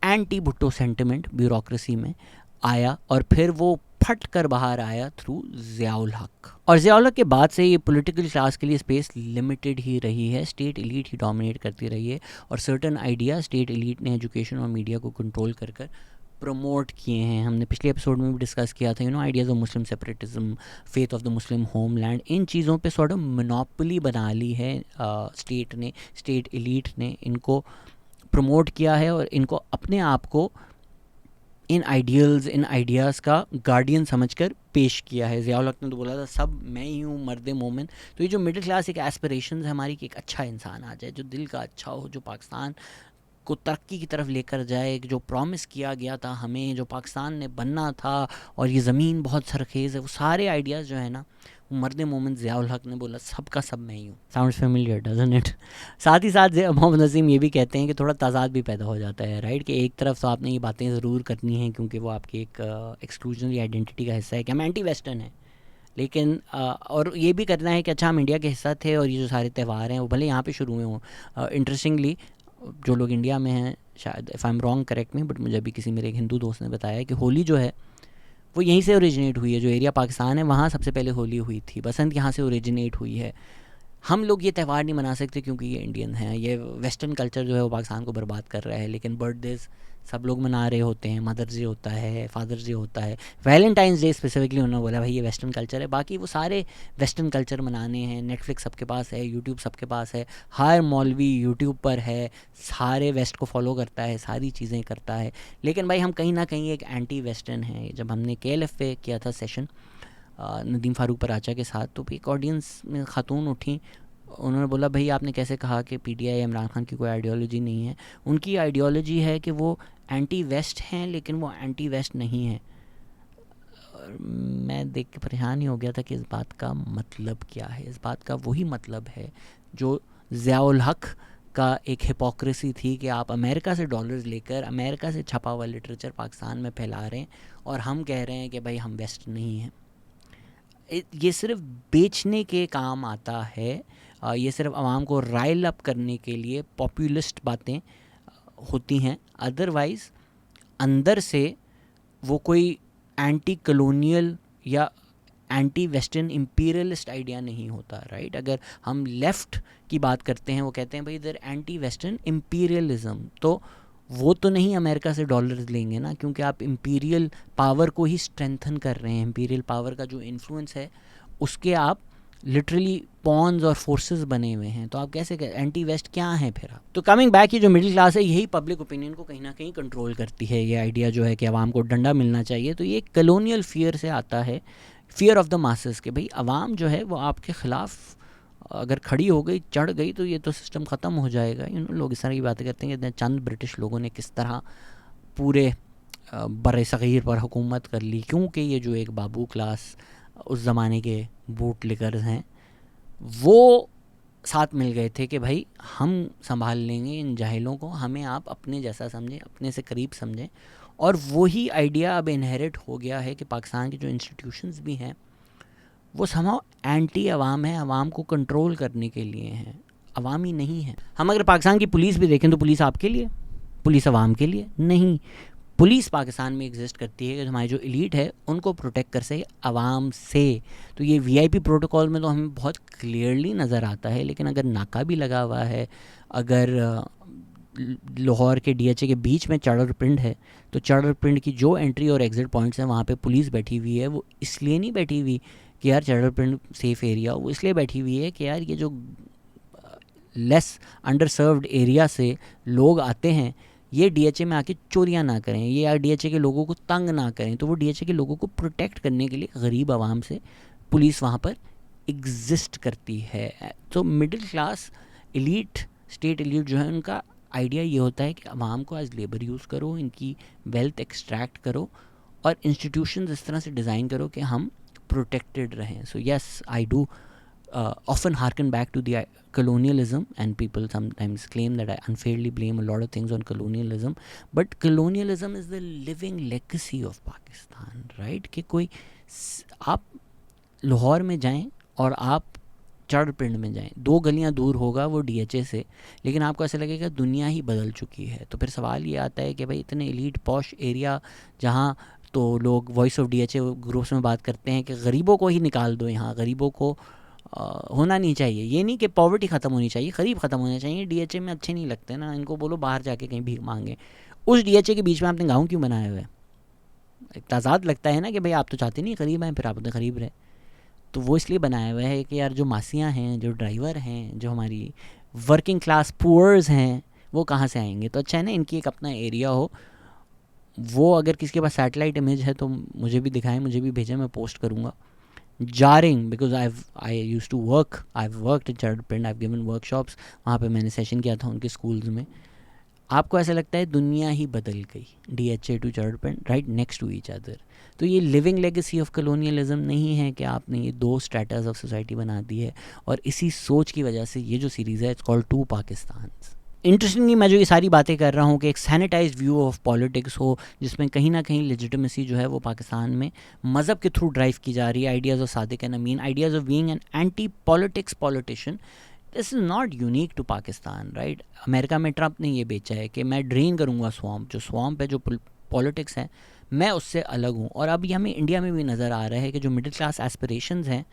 एंटी भुट्टो सेंटिमेंट ब्यूरोक्रेसी में आया और फिर वो फट कर बाहर आया थ्रू ज़ियाउल हक। और ज़ियाउल हक के बाद से ये पॉलिटिकल क्लास के लिए स्पेस लिमिटेड ही रही है, स्टेट एलीट ही डोमिनेट करती रही है और सर्टन आइडिया स्टेट एलीट ने एजुकेशन और मीडिया को कंट्रोल कर कर प्रमोट किए हैं। हमने पिछले एपिसोड में भी डिस्कस किया था ideas of Muslim separatism, faith of the Muslim homeland, इन चीज़ों पे सॉर्ट ऑफ मोनोपोली बना ली है स्टेट ने, स्टेट एलीट ने इनको प्रमोट किया है और इनको अपने आप को इन आइडियल्स, इन आइडियाज़ का गार्डियन समझकर पेश किया है। ज़ियाउल हक ने तो बोला था सब मैं ही हूँ मर्द मोमिन। तो ये जो मिडिल क्लास एक एस्पिरेशंस है हमारी कि एक अच्छा इंसान आ जाए, जो दिल का अच्छा हो, जो पाकिस्तान को तरक्की की तरफ लेकर जाए, जो प्रॉमिस किया गया था हमें, जो पाकिस्तान ने बनना था और ये ज़मीन बहुत सरखेज़ है, वो सारे आइडियाज़ जो है ना मर्द मोमिन ज़ियाउल हक ने बोला सबका सब मैं ही हूँ। Sounds familiar doesn't it? साथ ही साथ मोहम्मद नसीम ये भी कहते हैं कि थोड़ा तजाद भी पैदा हो जाता है, राइट, कि एक तरफ तो आपने ये बातें ज़रूर करनी हैं क्योंकि वो आपकी एक एक्सक्लूजनरी आइडेंटिटी का हिस्सा है कि हम एंटी वेस्टर्न हैं, लेकिन और ये भी करना है कि अच्छा हम इंडिया के हिस्सा थे और ये जो सारे त्यौहार हैं वो भले यहाँ पे शुरू हुए हों। इंटरेस्टिंगली जो लोग इंडिया में हैं, शायद if I am wrong correct me, but मुझे अभी किसी मेरे एक हिंदू दोस्त ने बताया कि होली जो है वो यहीं से ओरिजिनेट हुई है। जो एरिया पाकिस्तान है वहाँ सबसे पहले होली हुई थी, बसंत यहाँ से ओरिजिनेट हुई है। हम लोग ये त्यौहार नहीं मना सकते क्योंकि ये इंडियन हैं, ये वेस्टर्न कल्चर जो है वो पाकिस्तान को बर्बाद कर रहा है। लेकिन बर्थडेज़ सब लोग मना रहे होते हैं, मदर्स डे होता है, फादर्स डे होता है, वैलेंटाइंस डे स्पेसिफिकली उन्होंने बोला भाई ये वेस्टर्न कल्चर है। बाकी वो सारे वेस्टर्न कल्चर मनाने हैं। नेटफ्लिक्स सबके पास है, यूट्यूब सबके पास है, हर मौलवी यूट्यूब पर है, सारे वेस्ट को फॉलो करता है, सारी चीज़ें करता है। लेकिन भाई हम कहीं ना कहीं एक एंटी वेस्टर्न हैं। जब हमने KLF पे किया था सेशन नदीम फारूक पराचा के साथ, तो एक ऑडियंस में ख़ातून उठी, उन्होंने बोला भाई आपने कैसे कहा कि PTI इमरान खान की कोई आइडियोलॉजी नहीं है। उनकी आइडियोलॉजी है कि वो एंटी वेस्ट हैं लेकिन वो एंटी वेस्ट नहीं है। मैं देख के परेशान ही हो गया था कि इस बात का मतलब क्या है। इस बात का वही मतलब है जो ज़ियाउल हक का एक हिपोक्रेसी थी कि आप अमेरिका से डॉलर्स लेकर अमेरिका से छपा हुआ लिटरेचर पाकिस्तान में फैला रहे हैं और हम कह रहे हैं कि भाई हम वेस्ट नहीं हैं। ये सिर्फ बेचने के काम आता है, ये सिर्फ आवाम को राइल अप करने के लिए पॉपुलिस्ट बातें होती हैं। अदरवाइज़ अंदर से वो कोई एंटी कलोनियल या एंटी वेस्टर्न इम्पीरियलिस्ट आइडिया नहीं होता, राइट। अगर हम लेफ़्ट की बात करते हैं वो कहते हैं भाई इधर एंटी वेस्टर्न इम्पीरियलिज्म, तो वो तो नहीं अमेरिका से डॉलर्स लेंगे ना, क्योंकि आप इम्पीरियल पावर को ही स्ट्रेंथन कर रहे हैं। इम्पीरियल पावर का जो इन्फ्लुएंस है उसके आप लिटरली पॉन्स और फोर्सेस बने हुए हैं। तो आप कैसे एंटी वेस्ट क्या हैं फिर आप? तो कमिंग बैक, ये जो मिडिल क्लास है यही पब्लिक ओपिनियन को कहीं ना कहीं कंट्रोल करती है। ये आइडिया जो है कि आवाम को डंडा मिलना चाहिए, तो ये कलोनियल फियर से आता है, फियर ऑफ द मासेस के भाई आवाम जो है वो आपके ख़िलाफ़ अगर खड़ी हो गई, चढ़ गई, तो ये तो सिस्टम ख़त्म हो जाएगा। लोग इस तरह की बातें करते हैं कि चंद ब्रिटिश लोगों ने किस तरह पूरे बर-ए-सग़ीर पर हुकूमत कर ली, क्योंकि ये जो एक बाबू क्लास उस ज़माने के बूट लिकर्स हैं वो साथ मिल गए थे कि भाई हम संभाल लेंगे इन जाहिलों को, हमें आप अपने जैसा समझें, अपने से करीब समझें। और वही आइडिया अब इनहेरिट हो गया है कि पाकिस्तान के जो इंस्टीट्यूशंस भी हैं वो समहाउ एंटी अवाम है, अवाम को कंट्रोल करने के लिए हैं, अवामी नहीं है। हम अगर पाकिस्तान की पुलिस भी देखें तो पुलिस आपके लिए, पुलिस अवाम के लिए नहीं। पुलिस पाकिस्तान में एग्जिस्ट करती है कि हमारी जो एलीट है उनको प्रोटेक्ट कर सके आवाम से। तो ये VIP प्रोटोकॉल में तो हमें बहुत क्लियरली नज़र आता है। लेकिन अगर नाका भी लगा हुआ है, अगर लाहौर के DHA के बीच में चादर पिंड है, तो चादर पिंड की जो एंट्री और एग्ज़िट पॉइंट्स हैं वहाँ पे पुलिस बैठी हुई है। वो इसलिए नहीं बैठी हुई कि यार चादर पिंड सेफ़ एरिया, वो इसलिए बैठी हुई है कि यार ये जो लेस अंडर सर्व्ड एरिया से लोग आते हैं ये DHA में आके चोरियां ना करें, ये यार DHA के लोगों को तंग ना करें। तो वो DHA के लोगों को प्रोटेक्ट करने के लिए गरीब आवाम से पुलिस वहाँ पर एग्जिस्ट करती है। तो middle class elite, state elite जो है, उनका आइडिया ये होता है कि आवाम को एज लेबर यूज़ करो, इनकी वेल्थ एक्सट्रैक्ट करो और इंस्टीट्यूशंस इस तरह से डिज़ाइन करो कि हम प्रोटेक्टेड रहें। So yes, I do often harken back to the colonialism, and people sometimes claim that I unfairly blame a lot of things on colonialism, but colonialism is the living legacy of Pakistan, right? कि कोई आप लाहौर में जाएं और आप चढ़ पिंड में जाएं, 2 गलियां दूर होगा वो डीएचए से, लेकिन आपको ऐसा लगेगा दुनिया ही बदल चुकी है। तो फिर सवाल ये आता है कि भाई इतने एलीट पॉश एरिया जहाँ तो लोग वॉइस ऑफ डीएचए ग्रुप्स में बात करते हैं कि गरीबों को ही निकाल दो, यहाँ गरीबों को होना नहीं चाहिए। ये नहीं कि पॉवर्टी ख़त्म होनी चाहिए, गरीब ख़त्म होना चाहिए। डीएचए में अच्छे नहीं लगते ना, इनको बोलो बाहर जाके कहीं भीख मांगे। उस डीएचए के बीच में आपने गाँव क्यों बनाया हुआ है? एक ताज़ाद लगता है ना कि भाई आप तो चाहते नहीं गरीब हैं, फिर आप तो गरीब रहे। तो वो इसलिए बनाया हुआ है कि यार जो मासियाँ हैं, जो ड्राइवर हैं, जो हमारी वर्किंग क्लास पुअर्स हैं, वो कहाँ से आएंगे। तो अच्छा है ना इनकी एक अपना एरिया हो। वो अगर किसी के पास सैटेलाइट इमेज है तो मुझे भी दिखाएं, मुझे भी भेजें, मैं पोस्ट करूँगा। Jarring, because I used to work, I worked in Charpind, I have given workshops, वहाँ पे मैंने सेशन किया था उनके स्कूल्स में। आपको ऐसा लगता है दुनिया ही बदल गई, DHA to Charpind right next to each other. तो ये लिविंग लेगेसी ऑफ कॉलोनियलिज्म नहीं है कि आपने ये 2 स्ट्रेटास ऑफ सोसाइटी बना दी है। और इसी सोच की वजह से ये जो सीरीज़ है इट्स कॉल्ड 2 पाकिस्तान। इंटरेस्टिंगली मैं जो ये सारी बातें कर रहा हूँ कि एक सैनिटाइज्ड व्यू ऑफ पॉलिटिक्स हो, जिसमें कहीं ना कहीं लेजिटिमेसी जो है वो पाकिस्तान में मज़हब के थ्रू ड्राइव की जा रही है। Ideas of Sadiq and Amin, ideas of being an anti politics politician, this is not unique to Pakistan right. America में ट्रंप ने ये बेचा है कि मैं ड्रेन करूँगा स्वॉम्प, जो स्वॉम्प है, जो पॉलिटिक्स है, मैं उससे अलग हूँ। और अब ये हमें इंडिया में भी नज़र आ रहा है कि जो मिडिल क्लास एस्पिरेशंस हैं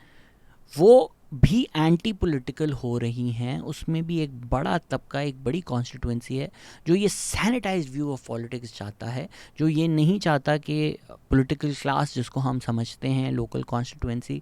वो भी एंटी पॉलिटिकल हो रही हैं। उसमें भी एक बड़ा तबका, एक बड़ी कॉन्स्टिट्यूंसी है जो ये सैनिटाइज्ड व्यू ऑफ पॉलिटिक्स चाहता है, जो ये नहीं चाहता कि पॉलिटिकल क्लास जिसको हम समझते हैं, लोकल कॉन्स्टिट्यूंसी,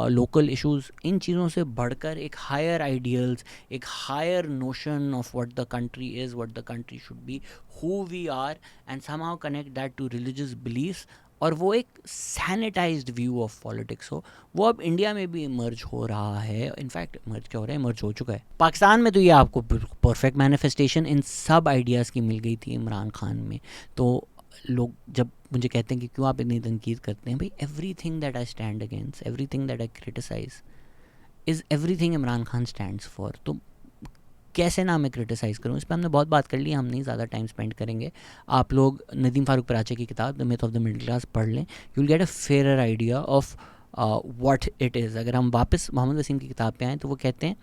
लोकल इश्यूज़, इन चीज़ों से बढ़कर एक हायर आइडियल्स, एक higher notion of what the country is, what the country should be, who we are, and somehow connect that to religious beliefs, और वो एक सैनिटाइज्ड व्यू ऑफ पॉलिटिक्स हो। वो अब इंडिया में भी इमर्ज हो रहा है। इनफैक्ट इमर्ज क्या हो रहा है, इमर्ज हो चुका है। पाकिस्तान में तो ये आपको परफेक्ट मैनिफेस्टेशन इन सब आइडियाज़ की मिल गई थी इमरान खान में। तो लोग जब मुझे कहते हैं कि क्यों आप इतनी तनकीद करते हैं, भाई everything that I stand against, everything that I criticize is everything Imran Khan stands for. तो कैसे ना मैं क्रिटिसाइज़ करूँ, इस पर हमने बहुत बात कर ली, हम नहीं ज़्यादा टाइम स्पेंड करेंगे। आप लोग नदीम फारूक पराचे की किताब the myth of the middle class पढ़ लें, you will get a fair idea of what it is. अगर हम वापस मोहम्मद वसीम की किताब पे आएँ तो वो कहते हैं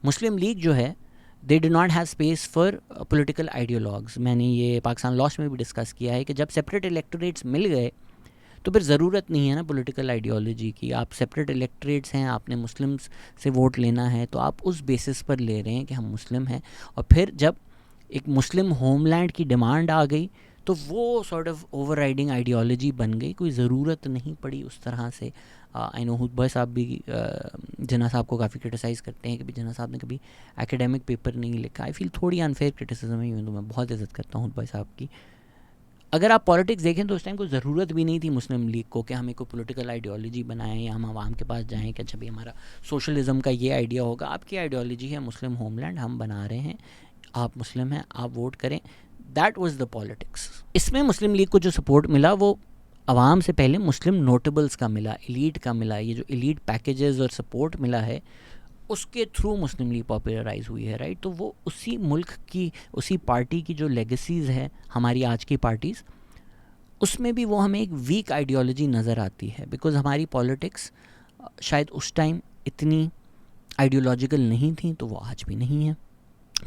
मुस्लिम लीग जो है they do not have space for political ideologues. मैंने ये पाकिस्तान लॉस्ट में भी डिस्कस किया है कि जब सेपरेट इलेक्टोरेट्स मिल गए तो फिर ज़रूरत नहीं है ना पॉलिटिकल आइडियोलॉजी की। आप सेपरेट इलेक्टरेट्स हैं, आपने मुस्लिम्स से वोट लेना है तो आप उस बेसिस पर ले रहे हैं कि हम मुस्लिम हैं। और फिर जब एक मुस्लिम होमलैंड की डिमांड आ गई तो वो सॉर्ट ऑफ ओवरराइडिंग आइडियोलॉजी बन गई, कोई ज़रूरत नहीं पड़ी उस तरह से। आई नो हुद भाई साहब भी जिन्ना साहब को काफ़ी क्रिटिसाइज़ करते हैं कि भाई जिन्ना साहब ने कभी एकेडमिक पेपर नहीं लिखा। आई फील थोड़ी अनफेयर क्रिटिसिज्म है, तो मैं बहुत इज़्ज़त करता हूँ हुद भाई साहब की। अगर आप पॉलिटिक्स देखें तो उस टाइम कोई ज़रूरत भी नहीं थी मुस्लिम लीग को कि हमें कोई पॉलिटिकल आइडियोलॉजी बनाएं या हम आवाम के पास जाएं कि अच्छा भाई हमारा सोशलिज्म का ये आइडिया होगा। आपकी आइडियोलॉजी है मुस्लिम होमलैंड, हम बना रहे हैं, आप मुस्लिम हैं, आप वोट करें। That was the politics. इसमें मुस्लिम लीग को जो सपोर्ट मिला वो आवाम से पहले मुस्लिम नोटेबल्स का मिला, एलीट का मिला। ये जो एलीट पैकेजेस और सपोर्ट मिला है उसके थ्रू मुस्लिम लीग पॉपुलराइज हुई है राइट। तो वो उसी मुल्क की, उसी पार्टी की जो लेगेसीज़ है हमारी आज की पार्टीज़, उसमें भी वो हमें एक वीक आइडियोलॉजी नज़र आती है। बिकॉज़ हमारी पॉलिटिक्स शायद उस टाइम इतनी आइडियोलॉजिकल नहीं थी, तो वो आज भी नहीं है।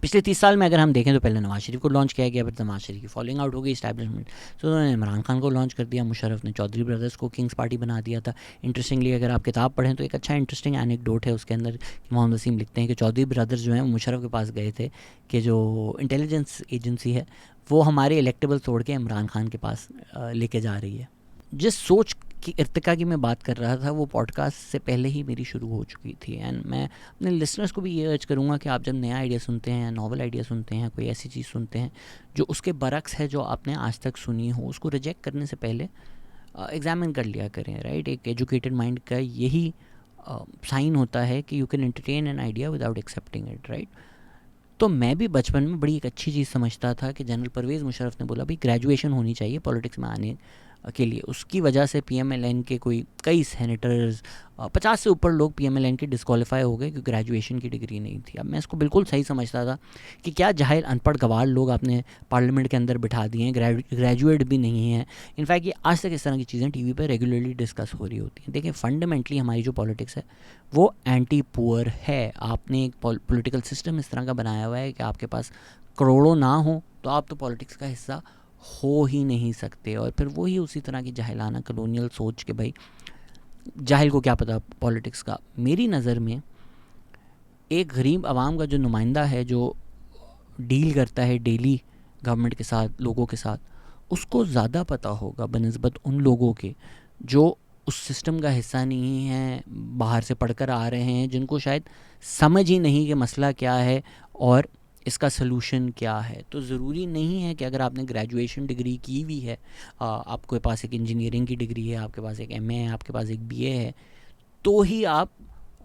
पिछले 30 साल में अगर हम देखें तो पहले नवाज शरीफ को लॉन्च किया गया, फिर नवाज शरीफ की फॉलोइंग आउट हो गई इस्टेब्लिशमेंट, तो उन्होंने इमरान खान को लॉन्च कर दिया। मुशर्रफ ने चौधरी ब्रदर्स को किंग्स पार्टी बना दिया था। इंटरेस्टिंगली अगर आप किताब पढ़ें तो एक अच्छा इंटरेस्टिंग एनेक्डोट है उसके अंदर। मोहम्मद वसीम लिखते हैं कि चौधरी ब्रदर्स जो हैं वो मुशर्रफ के पास गए थे कि जो इंटेलिजेंस एजेंसी है वो हमारे इलेक्टेबल तोड़ के इमरान खान के पास लेके जा रही है। जिस सोच की इर्तिका की मैं बात कर रहा था वो पॉडकास्ट से पहले ही मेरी शुरू हो चुकी थी। एंड मैं अपने लिसनर्स को भी ये अर्ज करूँगा कि आप जब नया आइडिया सुनते हैं या नॉवल आइडिया सुनते हैं, कोई ऐसी चीज़ सुनते हैं जो उसके बरक्स है जो आपने आज तक सुनी हो, उसको रिजेक्ट करने से पहले एग्जामिन कर लिया करें राइट। एक एजुकेटेड माइंड का यही साइन होता है कि you can entertain an idea without accepting it right. तो मैं भी बचपन में बड़ी एक अच्छी चीज़ समझता था कि जनरल परवेज़ मुशर्रफ ने बोला भाई ग्रेजुएशन होनी चाहिए पॉलिटिक्स में आने के लिए, उसकी वजह से PMLN के कई सेनेटर्स 50 से ऊपर लोग PMLN के डिस्क्वालीफाई हो गए क्योंकि ग्रेजुएशन की डिग्री नहीं थी। अब मैं इसको बिल्कुल सही समझता था कि क्या जाहिल अनपढ़ गवार लोग आपने पार्लियामेंट के अंदर बिठा दिए हैं, ग्रेजुएट भी नहीं है। इनफैक्ट ये आज तक इस तरह की चीज़ें टीवी पर रेगुलरली डिस्कस हो रही होती हैं। देखिए फंडामेंटली हमारी जो पॉलिटिक्स है वो एंटी पुअर है। आपने एक पॉलिटिकल सिस्टम इस तरह का बनाया हुआ है कि आपके पास करोड़ों ना हो तो आप तो पॉलिटिक्स का हिस्सा हो ही नहीं सकते। और फिर वही उसी तरह की जाहिलाना कॉलोनियल सोच के भाई जाहिल को क्या पता पॉलिटिक्स का। मेरी नज़र में एक गरीब आवाम का जो नुमाइंदा है, जो डील करता है डेली गवर्नमेंट के साथ, लोगों के साथ, उसको ज़्यादा पता होगा बनिस्बत उन लोगों के जो उस सिस्टम का हिस्सा नहीं है, बाहर से पढ़कर आ रहे हैं, जिनको शायद समझ ही नहीं कि मसला क्या है और इसका सलूशन क्या है। तो ज़रूरी नहीं है कि अगर आपने ग्रेजुएशन डिग्री की हुई है, आपके पास एक इंजीनियरिंग की डिग्री है, आपके पास एक MA है, आपके पास एक BA है, तो ही आप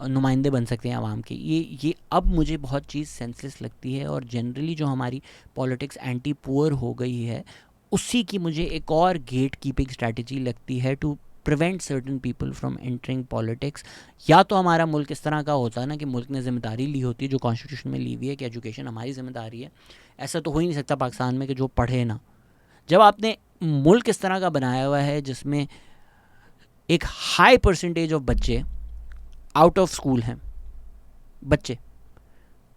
नुमाइंदे बन सकते हैं आवाम के। ये अब मुझे बहुत चीज़ सेंसलेस लगती है। और जनरली जो हमारी पॉलिटिक्स एंटी पुअर हो गई है, उसी की मुझे एक और गेट कीपिंग स्ट्रैटेजी लगती है to prevent certain people from entering politics. या तो हमारा मुल्क इस तरह का होता है ना कि मुल्क ने जिम्मेदारी ली होती है जो कॉन्स्टिट्यूशन में ली हुई है कि एजुकेशन हमारी जिम्मेदारी है। ऐसा तो हो ही नहीं सकता पाकिस्तान में कि जो पढ़े ना। जब आपने मुल्क इस तरह का बनाया हुआ है जिसमें एक हाई परसेंटेज ऑफ बच्चे आउट ऑफ स्कूल हैं बच्चे,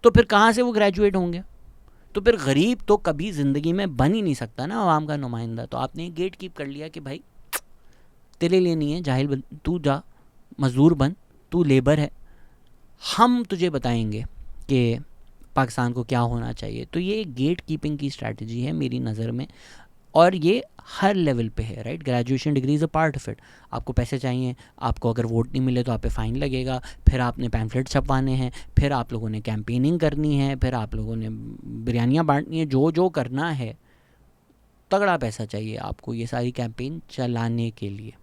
तो फिर कहाँ से वो ग्रेजुएट होंगे? तो फिर गरीब तो कभी ज़िंदगी में बन ही नहीं सकता ना आवाम का नुमाइंदा। तो आपने गेट कीप कर लिया कि भाई तेरे लिए नहीं है, जाहिल बन, तू जा मज़दूर बन, तू लेबर है, हम तुझे बताएंगे कि पाकिस्तान को क्या होना चाहिए। तो ये गेट कीपिंग की स्ट्रैटेजी है मेरी नज़र में, और ये हर लेवल पे है, right. Graduation degree is a part of it. आपको पैसे चाहिए, आपको अगर वोट नहीं मिले तो आप पे फ़ाइन लगेगा, फिर आपने पैम्फलेट छपवाने हैं, फिर आप लोगों ने कैंपेनिंग करनी है, फिर आप लोगों ने बिरयानियाँ बांटनी है, जो जो करना है, तगड़ा पैसा चाहिए आपको ये सारी कैंपेन चलाने के लिए।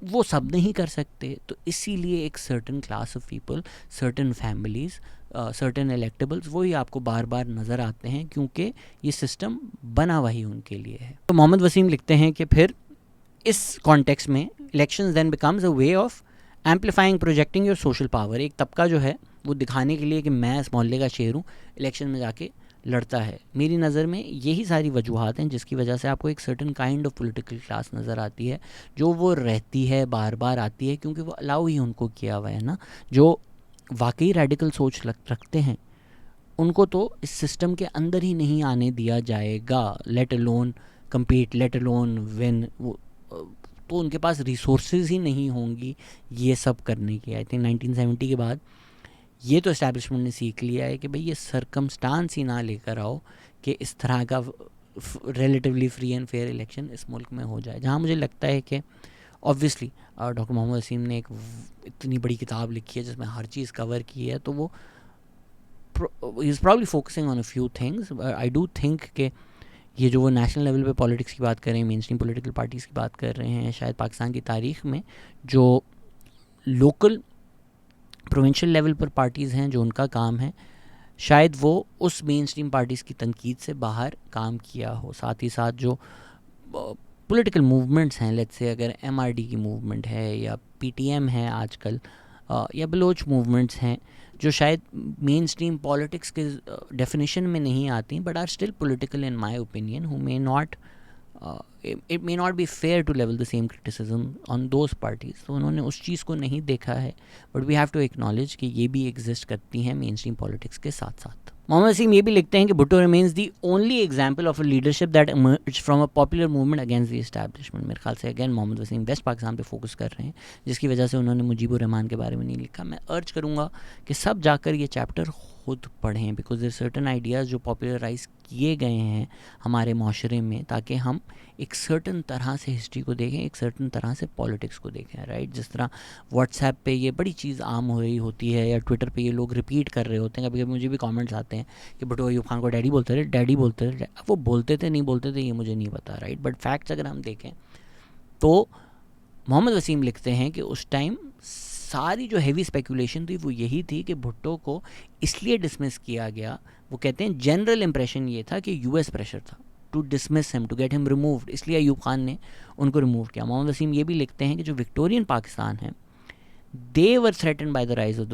वो सब नहीं कर सकते, तो इसीलिए एक certain class of people, certain families, certain electables वही आपको बार बार नज़र आते हैं क्योंकि ये सिस्टम बना वही उनके लिए है। तो मोहम्मद वसीम लिखते हैं कि फिर इस कॉन्टेक्स्ट में elections then becomes a way of amplifying projecting your social power. एक तबका जो है वो दिखाने के लिए कि मैं इस मोहल्ले का शेर हूँ, इलेक्शन में जाके लड़ता है। मेरी नज़र में यही सारी वजूहात हैं जिसकी वजह से आपको एक certain kind of political class नज़र आती है, जो वो रहती है, बार बार आती है, क्योंकि वो अलाउ ही उनको किया हुआ है ना। जो वाकई रेडिकल सोच रखते हैं उनको तो इस सिस्टम के अंदर ही नहीं आने दिया जाएगा, let alone compete, let alone win. वो तो उनके पास रिसोर्सेज ही नहीं होंगी ये सब करने की। आई थिंक 1970 के बाद ये तो इस्टेब्लिशमेंट ने सीख लिया है कि भाई ये सरकमस्टांस ही ना लेकर आओ कि इस तरह का relatively free and fair election इस मुल्क में हो जाए। जहाँ मुझे लगता है कि ऑब्वियसली डॉक्टर मोहम्मद वसीम ने एक इतनी बड़ी किताब लिखी है जिसमें हर चीज़ कवर की है, तो वो he is probably focusing on a few things. I do think कि ये जो वो नेशनल लेवल पे पॉलिटिक्स की बात कर रहे हैं, मेन स्ट्रीम पॉलिटिकल पार्टीज़ की बात कर रहे हैं, शायद पाकिस्तान की तारीख़ में जो लोकल प्रोविंशियल लेवल पर पार्टीज़ हैं जो उनका काम है, शायद वो उस मेन स्ट्रीम पार्टीज़ की तनकीद से बाहर काम किया हो। साथ ही साथ जो पॉलिटिकल मूवमेंट्स हैं, लेट्स से अगर MRD की मूवमेंट है या PTM है आजकल, या बलोच मूवमेंट्स हैं जो शायद मेन स्ट्रीम पॉलिटिक्स के डेफिनेशन में नहीं आती but are still political in my opinion, who may not it may not be fair to level the same criticism on those parties। तो उन्होंने उस चीज़ को नहीं देखा है, but we have to acknowledge कि ये भी एग्जिस्ट करती हैं मेन स्ट्रीम पॉलिटिक्स के साथ साथ। मोहम्मद वसीम ये भी लिखते हैं कि Bhutto remains the only example of a leadership that emerge from a popular movement against the establishment. मेरे ख्याल से अगेन मोहम्मद वसीम वेस्ट पाकिस्तान पे फोकस कर रहे हैं, जिसकी वजह से उन्होंने मुजीबुर रहमान के बारे में नहीं लिखा। मैं अर्ज करूँगा कि सब जाकर ये चैप्टर खुद पढ़ें, बिकॉज देयर सर्टन आइडियाज़ जो पॉपुलराइज किए गए हैं हमारे माशरे में, ताकि हम एक सर्टन तरह से हिस्ट्री को देखें, एक सर्टन तरह से पॉलिटिक्स को देखें, राइट। जिस तरह व्हाट्सएप पे ये बड़ी चीज़ आम हो रही होती है या ट्विटर पे ये लोग रिपीट कर रहे होते हैं, कभी कभी मुझे भी कमेंट्स आते हैं कि भुट्टो अयूब खान को डैडी बोलते थे, डैडी बोलते थे। वो बोलते थे नहीं बोलते थे ये मुझे नहीं पता, राइट। बट फैक्ट्स अगर हम देखें तो मोहम्मद वसीम लिखते हैं कि उस टाइम सारी जो हेवी स्पेकुलेशन थी वो यही थी कि भुट्टो को इसलिए डिसमिस किया गया। वो कहते हैं जनरल इम्प्रेशन ये था कि US प्रेशर था, to dismiss him, to get him removed, इसलिए अयूब खान ने उनको रिमूव किया। मोहम्मद वसीम ये भी लिखते हैं कि जो विक्टोरियन पाकिस्तान है, they were threatened by the rise of the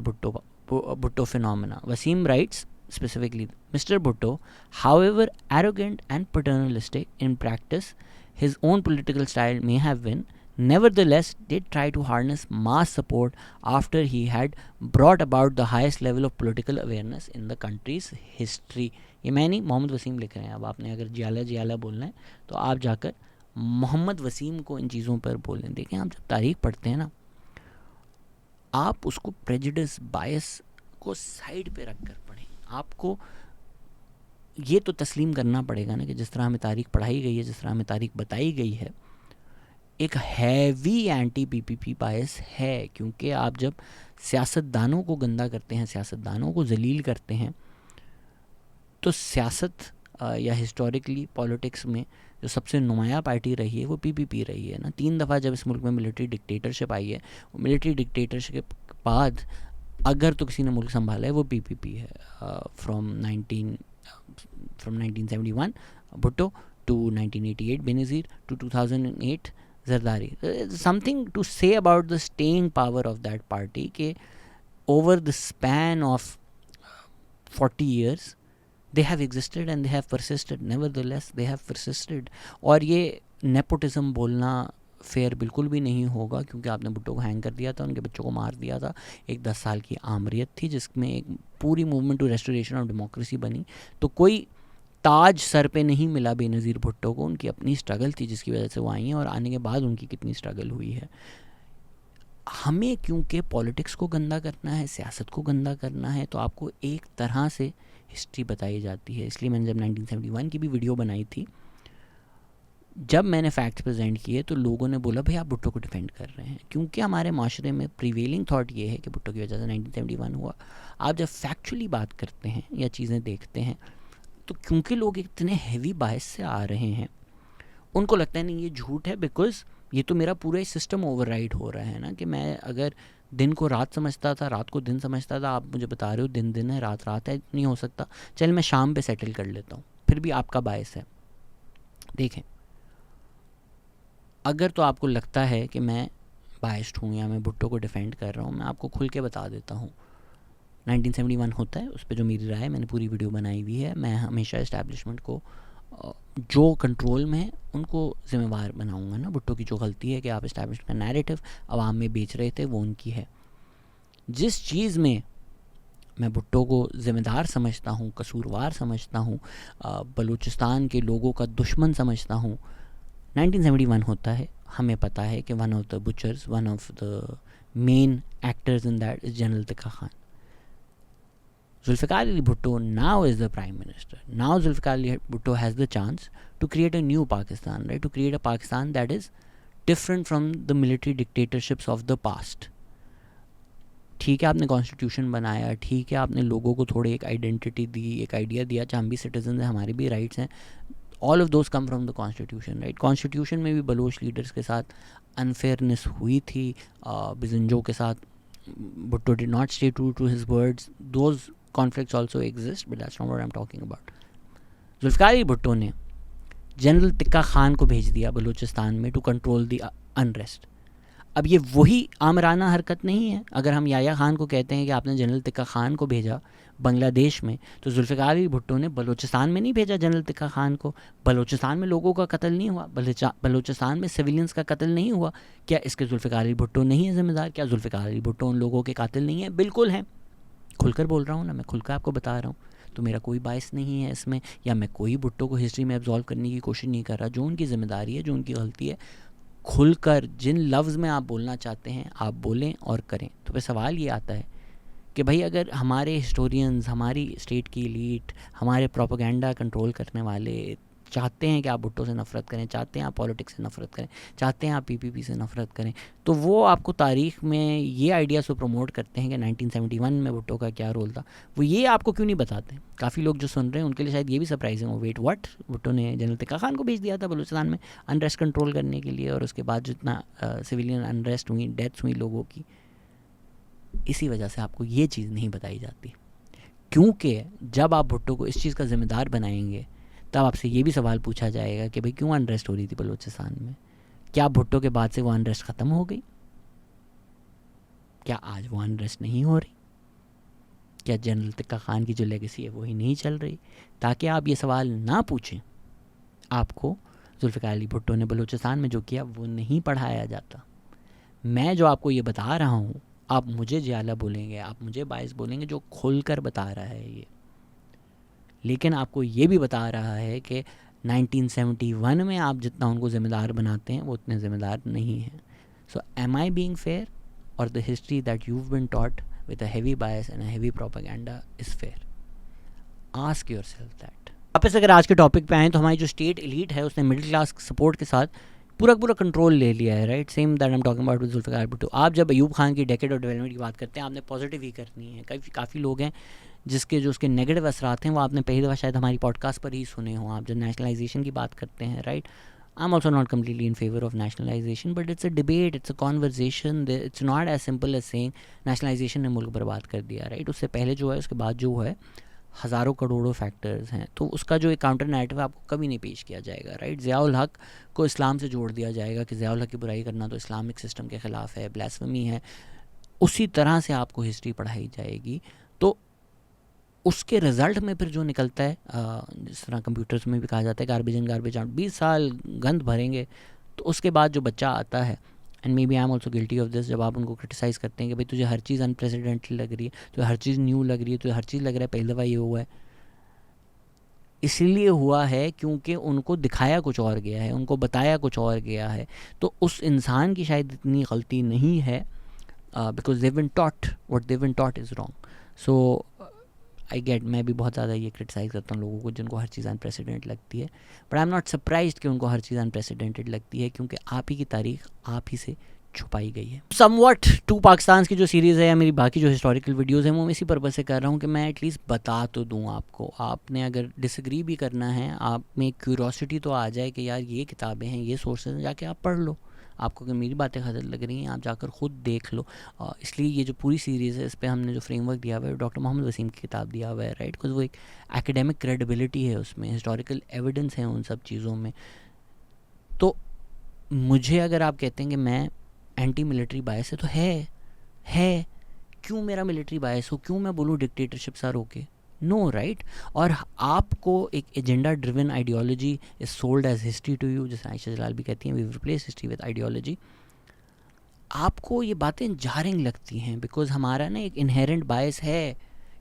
Bhutto phenomena. Waseem writes specifically, Mr. Bhutto, however arrogant and paternalistic in practice his own political style may have been, nevertheless did try to harness mass support after he had brought about the highest level of political awareness in the country's history. ये मैं नहीं, मोहम्मद वसीम लिख रहे हैं। अब आपने अगर जियाला बोलना है तो आप जाकर मोहम्मद वसीम को इन चीज़ों पर बोलें। देखें, आप जब तारीख पढ़ते हैं ना, आप उसको प्रेजुडिस, बायस को साइड पे रख कर पढ़ें। आपको ये तो तस्लीम करना पड़ेगा ना कि जिस तरह हमें तारीख पढ़ाई गई है, जिस तरह हमें तारीख बताई गई है, एक हैवी एंटी पीपीपी बायस है। क्योंकि आप जब सियासतदानों को गंदा करते हैं, सियासतदानों को जलील करते हैं, तो सियासत या हिस्टोरिकली पॉलिटिक्स में जो सबसे नुमाया पार्टी रही है वो पीपीपी रही है ना। 3 दफ़ा जब इस मुल्क में मिलिट्री डिक्टेटरशिप आई है, मिलिट्री डिक्टेटरशिप के बाद अगर तो किसी ने मुल्क संभाला है वो पीपीपी है। From 1971 Bhutto to 1988 Benazir to 2008 Zardari. Something to say about the staying power of that party के over the span of 40 years they have existed and they have persisted, nevertheless they have persisted। और ये नेपोटिज्म बोलना फेयर बिल्कुल भी नहीं होगा, क्योंकि आपने भुट्टो को हैंग कर दिया था, उनके बच्चों को मार दिया था, एक 10 साल की आमरीत थी जिसमें एक पूरी movement to restoration of democracy बनी। तो कोई ताज सर पे नहीं मिला बेनज़ीर भुट्टो को, उनकी अपनी स्ट्रगल थी जिसकी वजह से वो आई हैं, और आने के बाद उनकी कितनी स्ट्रगल हुई है। हमें क्योंकि पॉलिटिक्स को गंदा करना है, सियासत को गंदा करना है, तो आपको एक तरह से हिस्ट्री बताई जाती है। इसलिए मैंने जब 1971 की भी वीडियो बनाई थी, जब मैंने फैक्ट्स प्रेजेंट किए तो लोगों ने बोला भाई आप भुट्टो को डिफेंड कर रहे हैं, क्योंकि हमारे माशरे में प्रीवेलिंग थॉट ये है कि भुट्टो की वजह से 1971 हुआ। आप जब फैक्चुअली बात करते हैं या चीज़ें देखते हैं, तो क्योंकि लोग इतने हैवी बायस से आ रहे हैं, उनको लगता है नहीं ये झूठ है, बिकॉज ये तो मेरा पूरा सिस्टम ओवरराइड हो रहा है ना। कि मैं अगर दिन को रात समझता था, रात को दिन समझता था, आप मुझे बता रहे हो दिन दिन है, रात रात है, नहीं हो सकता, चल मैं शाम पे सेटल कर लेता हूँ, फिर भी आपका बायस है। देखें, अगर तो आपको लगता है कि मैं बायस्ड हूँ या मैं भुट्टो को डिफेंड कर रहा हूँ, मैं आपको खुल के बता देता हूँ। 1971 होता है, उस पर जो मेरी राय है, मैंने पूरी वीडियो बनाई हुई है। मैं हमेशा इस्टेब्लिशमेंट को जो कंट्रोल में है उनको ज़िम्मेवार बनाऊंगा ना। भुट्टो की जो गलती है कि आप इस्टेब्लिशमेंट का नैरेटिव आवाम में बेच रहे थे, वो उनकी है। जिस चीज़ में मैं भुट्टो को ज़िम्मेदार समझता हूँ, कसूरवार समझता हूँ, बलूचिस्तान के लोगों का दुश्मन समझता हूँ, 1971 होता है। हमें पता है कि one of the butchers, one of the main actors in that is general tikka Khan. Zulfikar Ali Bhutto now is the Prime Minister. Now Zulfikar Ali Bhutto has the chance to create a new Pakistan, right? To create a Pakistan that is different from the military dictatorships of the past. ठीक है, आपने कॉन्स्टिट्यूशन बनाया, ठीक है, आपने लोगों को थोड़ी एक आइडेंटिटी दी, एक आइडिया दिया, चाहे हम भी सिटीजन हैं, हमारे भी राइट्स हैं। All of those come from the constitution, right. Constitution में भी बलोच लीडर्स के साथ अनफेयरनेस हुई थी, बिजंजो के साथ Bhutto did not stay true to his words. Those conflicts also exist, but that's not what I'm talking about. Zulfikar Ali Bhutto ने जनरल तिक्का खान को भेज दिया बलूचिस्तान में टू कंट्रोल द अनरेस्ट। अब ये वही आमराना हरकत नहीं है। अगर हम याया खान को कहते हैं कि आपने जनरल तिक्का खान को भेजा बांग्लादेश में, तो जुल्फ़िकार अली भुट्टो ने बलूचिस्तान में नहीं भेजा जनरल तिक्का खान को। बलूचिस्तान में लोगों का कत्ल नहीं हुआ, बलूचिस्तान में सिविलियंस का कत्ल नहीं हुआ। क्या इसके जुल्फ़िकार अली भुट्टो नहीं है ज़िम्मेदार? क्या जुल्फ़िकार अली भुट्टो उन लोगों के कातिल नहीं है? बिल्कुल हैं। खुलकर बोल रहा हूँ ना, मैं खुलकर आपको बता रहा हूँ, तो मेरा कोई बायस नहीं है इसमें, या मैं कोई भुट्टो को हिस्ट्री में एब्जॉल्व करने की कोशिश नहीं कर रहा। जो उनकी ज़िम्मेदारी है, जो उनकी गलती है, खुलकर जिन लफ्ज़ में आप बोलना चाहते हैं आप बोलें और करें। तो फिर सवाल ये आता है कि भाई अगर हमारे हिस्टोरियंस, हमारी स्टेट की एलीट, हमारे प्रोपेगेंडा कंट्रोल करने वाले चाहते हैं कि आप भुट्टो से नफ़रत करें, चाहते हैं आप पॉलिटिक्स से नफ़रत करें, चाहते हैं आप पीपीपी से नफ़रत करें, तो वो आपको तारीख़ में ये आइडिया से प्रमोट करते हैं कि 1971 में भुट्टो का क्या रोल था। वो ये आपको क्यों नहीं बताते? काफ़ी लोग जो सुन रहे हैं उनके लिए शायद ये भी सरप्राइजिंग हो, वेट व्हाट, भुट्टो ने जनरल तिक्का खान को भेज दिया था बलूचिस्तान में अनरेस्ट कंट्रोल करने के लिए, और उसके बाद जितना सिविलियन अनरेस्ट हुई, डेथ्स हुई लोगों की, इसी वजह से आपको ये चीज़ नहीं बताई जाती। क्योंकि जब आप भुट्टो को इस चीज़ का ज़िम्मेदार बनाएंगे, तब आपसे ये भी सवाल पूछा जाएगा कि भाई क्यों अनरेस्ट हो रही थी बलूचिस्तान में, क्या भुट्टो के बाद से वो अनरेस्ट ख़त्म हो गई, क्या आज वो अनरेस्ट नहीं हो रही, क्या जनरल तिक्का खान की जो लेगेसी है वही नहीं चल रही। ताकि आप ये सवाल ना पूछें, आपको जुल्फ़िकार अली भुट्टो ने बलूचिस्तान में जो किया वो नहीं पढ़ाया जाता। मैं जो आपको ये बता रहा हूँ, आप मुझे जियाला बोलेंगे, आप मुझे बायस बोलेंगे, जो खुलकर बता रहा है ये, लेकिन आपको ये भी बता रहा है कि 1971 में आप जितना उनको ज़िम्मेदार बनाते हैं वो उतने ज़िम्मेदार नहीं हैं। So am I being fair, और the history that you have been taught with a heavy bias and a heavy propaganda is fair? Ask yourself that. वापस अगर आज के टॉपिक पे आएँ तो हमारी जो स्टेट एलीट है उसने मिडिल क्लास सपोर्ट के साथ पूरा कंट्रोल ले लिया है, right? Same that I am talking about with Zulfikar Bhutto. आप जब अयूब खान की डेकेड ऑफ डेवलपमेंट की बात करते हैं, आपने पॉजिटिव ही करनी है। काफ़ी लोग हैं जिसके जो उसके नेगेटिव असरात हैं वो आपने पहली दफ़ा शायद हमारी पॉडकास्ट पर ही सुने हों। आप जब नेशनलाइजेशन की बात करते हैं, right, I am also not completely in favour of nationalisation, but it's a debate, it's a conversation, it's not as simple as saying nationalisation ने मुल्क बर्बाद कर दिया, राइट? उससे पहले जो है, उसके बाद जो है, हज़ारों करोड़ों फैक्टर्स हैं। तो उसका जो एक काउंटर नैरेटिव आपको कभी नहीं पेश किया जाएगा, राइट? ज़ियाउल हक को इस्लाम से जोड़ दिया जाएगा कि ज़ियाउल हक की बुराई करना तो इस्लामिक सिस्टम के ख़िलाफ़ है, ब्लास्फेमी है। उसी तरह से आपको हिस्ट्री पढ़ाई जाएगी। तो उसके रिज़ल्ट में फिर जो निकलता है, जिस तरह कंप्यूटर्स में भी कहा जाता है गार्बेज इन गार्बेज आउट, 20 साल गंद भरेंगे तो उसके बाद जो बच्चा आता है, and maybe I am also guilty of this, जब आप उनको क्रिटिसाइज़ करते हैं कि भाई तुझे हर चीज़ अनप्रेसिडेंटली लग रही है, तुझे हर चीज़ न्यू लग रही है, तुझे हर चीज़ लग रहा है पहली दफ़ा ये हुआ है, इसलिए हुआ है क्योंकि उनको दिखाया कुछ और गया है, उनको बताया कुछ और गया है। तो उस इंसान की शायद इतनी गलती नहीं है, because they've been taught what they've been taught is wrong. So I get, मैं भी बहुत ज़्यादा ये क्रिटिसाइज़ करता हूँ लोगों को जिनको हर चीज़ अनप्रेसिडेंट लगती है, but I am not surprised कि उनको हर चीज़ अनप्रेसिडेंटेड लगती है, क्योंकि आप ही की तारीख आप ही से छुपाई गई है। समवट टू पाकिस्तान की जो सीरीज़ है या मेरी बाकी जो हिस्टोरिकल वीडियोज़ हैं वो मैं इसी पर्पज़ से कर रहा हूँ कि मैं एटलीस्ट बता तो दूँ आपको। आपने अगर डिसएग्री भी करना है, आप में क्यूरोसिटी तो आ जाए कि यार ये किताबें हैं, ये सोर्सेज हैं, जाके आप पढ़ लो। आपको अगर मेरी बातें गलत लग रही हैं, आप जाकर ख़ुद देख लो। इसलिए ये जो पूरी सीरीज़ है, इस पर हमने जो फ्रेमवर्क दिया हुआ है डॉक्टर मोहम्मद वसीम की किताब दिया हुआ है, राइट? बिकॉज वो एक एकेडमिक क्रेडिबिलिटी है उसमें, हिस्टोरिकल एविडेंस है उन सब चीज़ों में। तो मुझे अगर आप कहते हैं कि मैं एंटी मिलिट्री बायस है, तो है क्यों मेरा मिलिट्री बायस हो, क्यों मैं बोलूँ dictatorship sir okay, no, right? और आपको एक agenda driven ideology is sold as history to you, जैसे आयशा जलाल भी कहती हैं, we replace history with ideology. आपको ये बातें जारिंग लगती हैं बिकॉज हमारा ना एक इनहेरेंट बायस है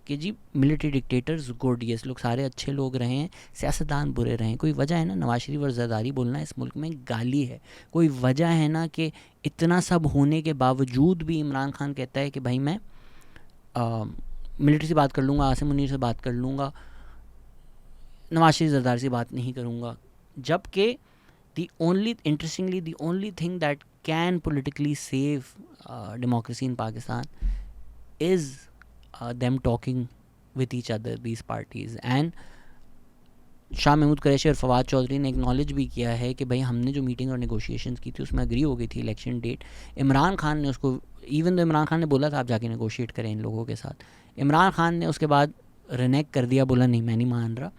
कि जी मिलिट्री डिक्टेटर्स गुड, ये लोग सारे अच्छे लोग रहे हैं, सियासतदान बुरे रहे हैं। कोई वजह है ना नवाज शरीफ और ज़रदारी बोलना इस मुल्क में गाली है? कोई वजह है ना कि इतना सब होने के बावजूद भी इमरान खान कहता है कि भाई मैं मिलिट्री से बात कर लूँगा, आसिम मुनीर से बात कर लूँगा, नवाज शरीफ ज़रदारी से बात नहीं करूँगा, जबकि interestingly the only thing that can politically save democracy in Pakistan is them talking with each other, these parties. And Shah Mahmood Qureshi और फवाद चौधरी ने एक्नॉलेज भी किया है कि भाई हमने जो मीटिंग और नेगोशिएशंस की थी उसमें अग्री हो गई थी इलेक्शन डेट। इमरान खान ने उसको, इवन तो इमरान खान ने बोला था आप जाके नेगोशिएट करें इन लोगों के साथ, इमरान खान ने उसके बाद रिनेक्ट कर दिया, बोला नहीं मैं नहीं मान रहा।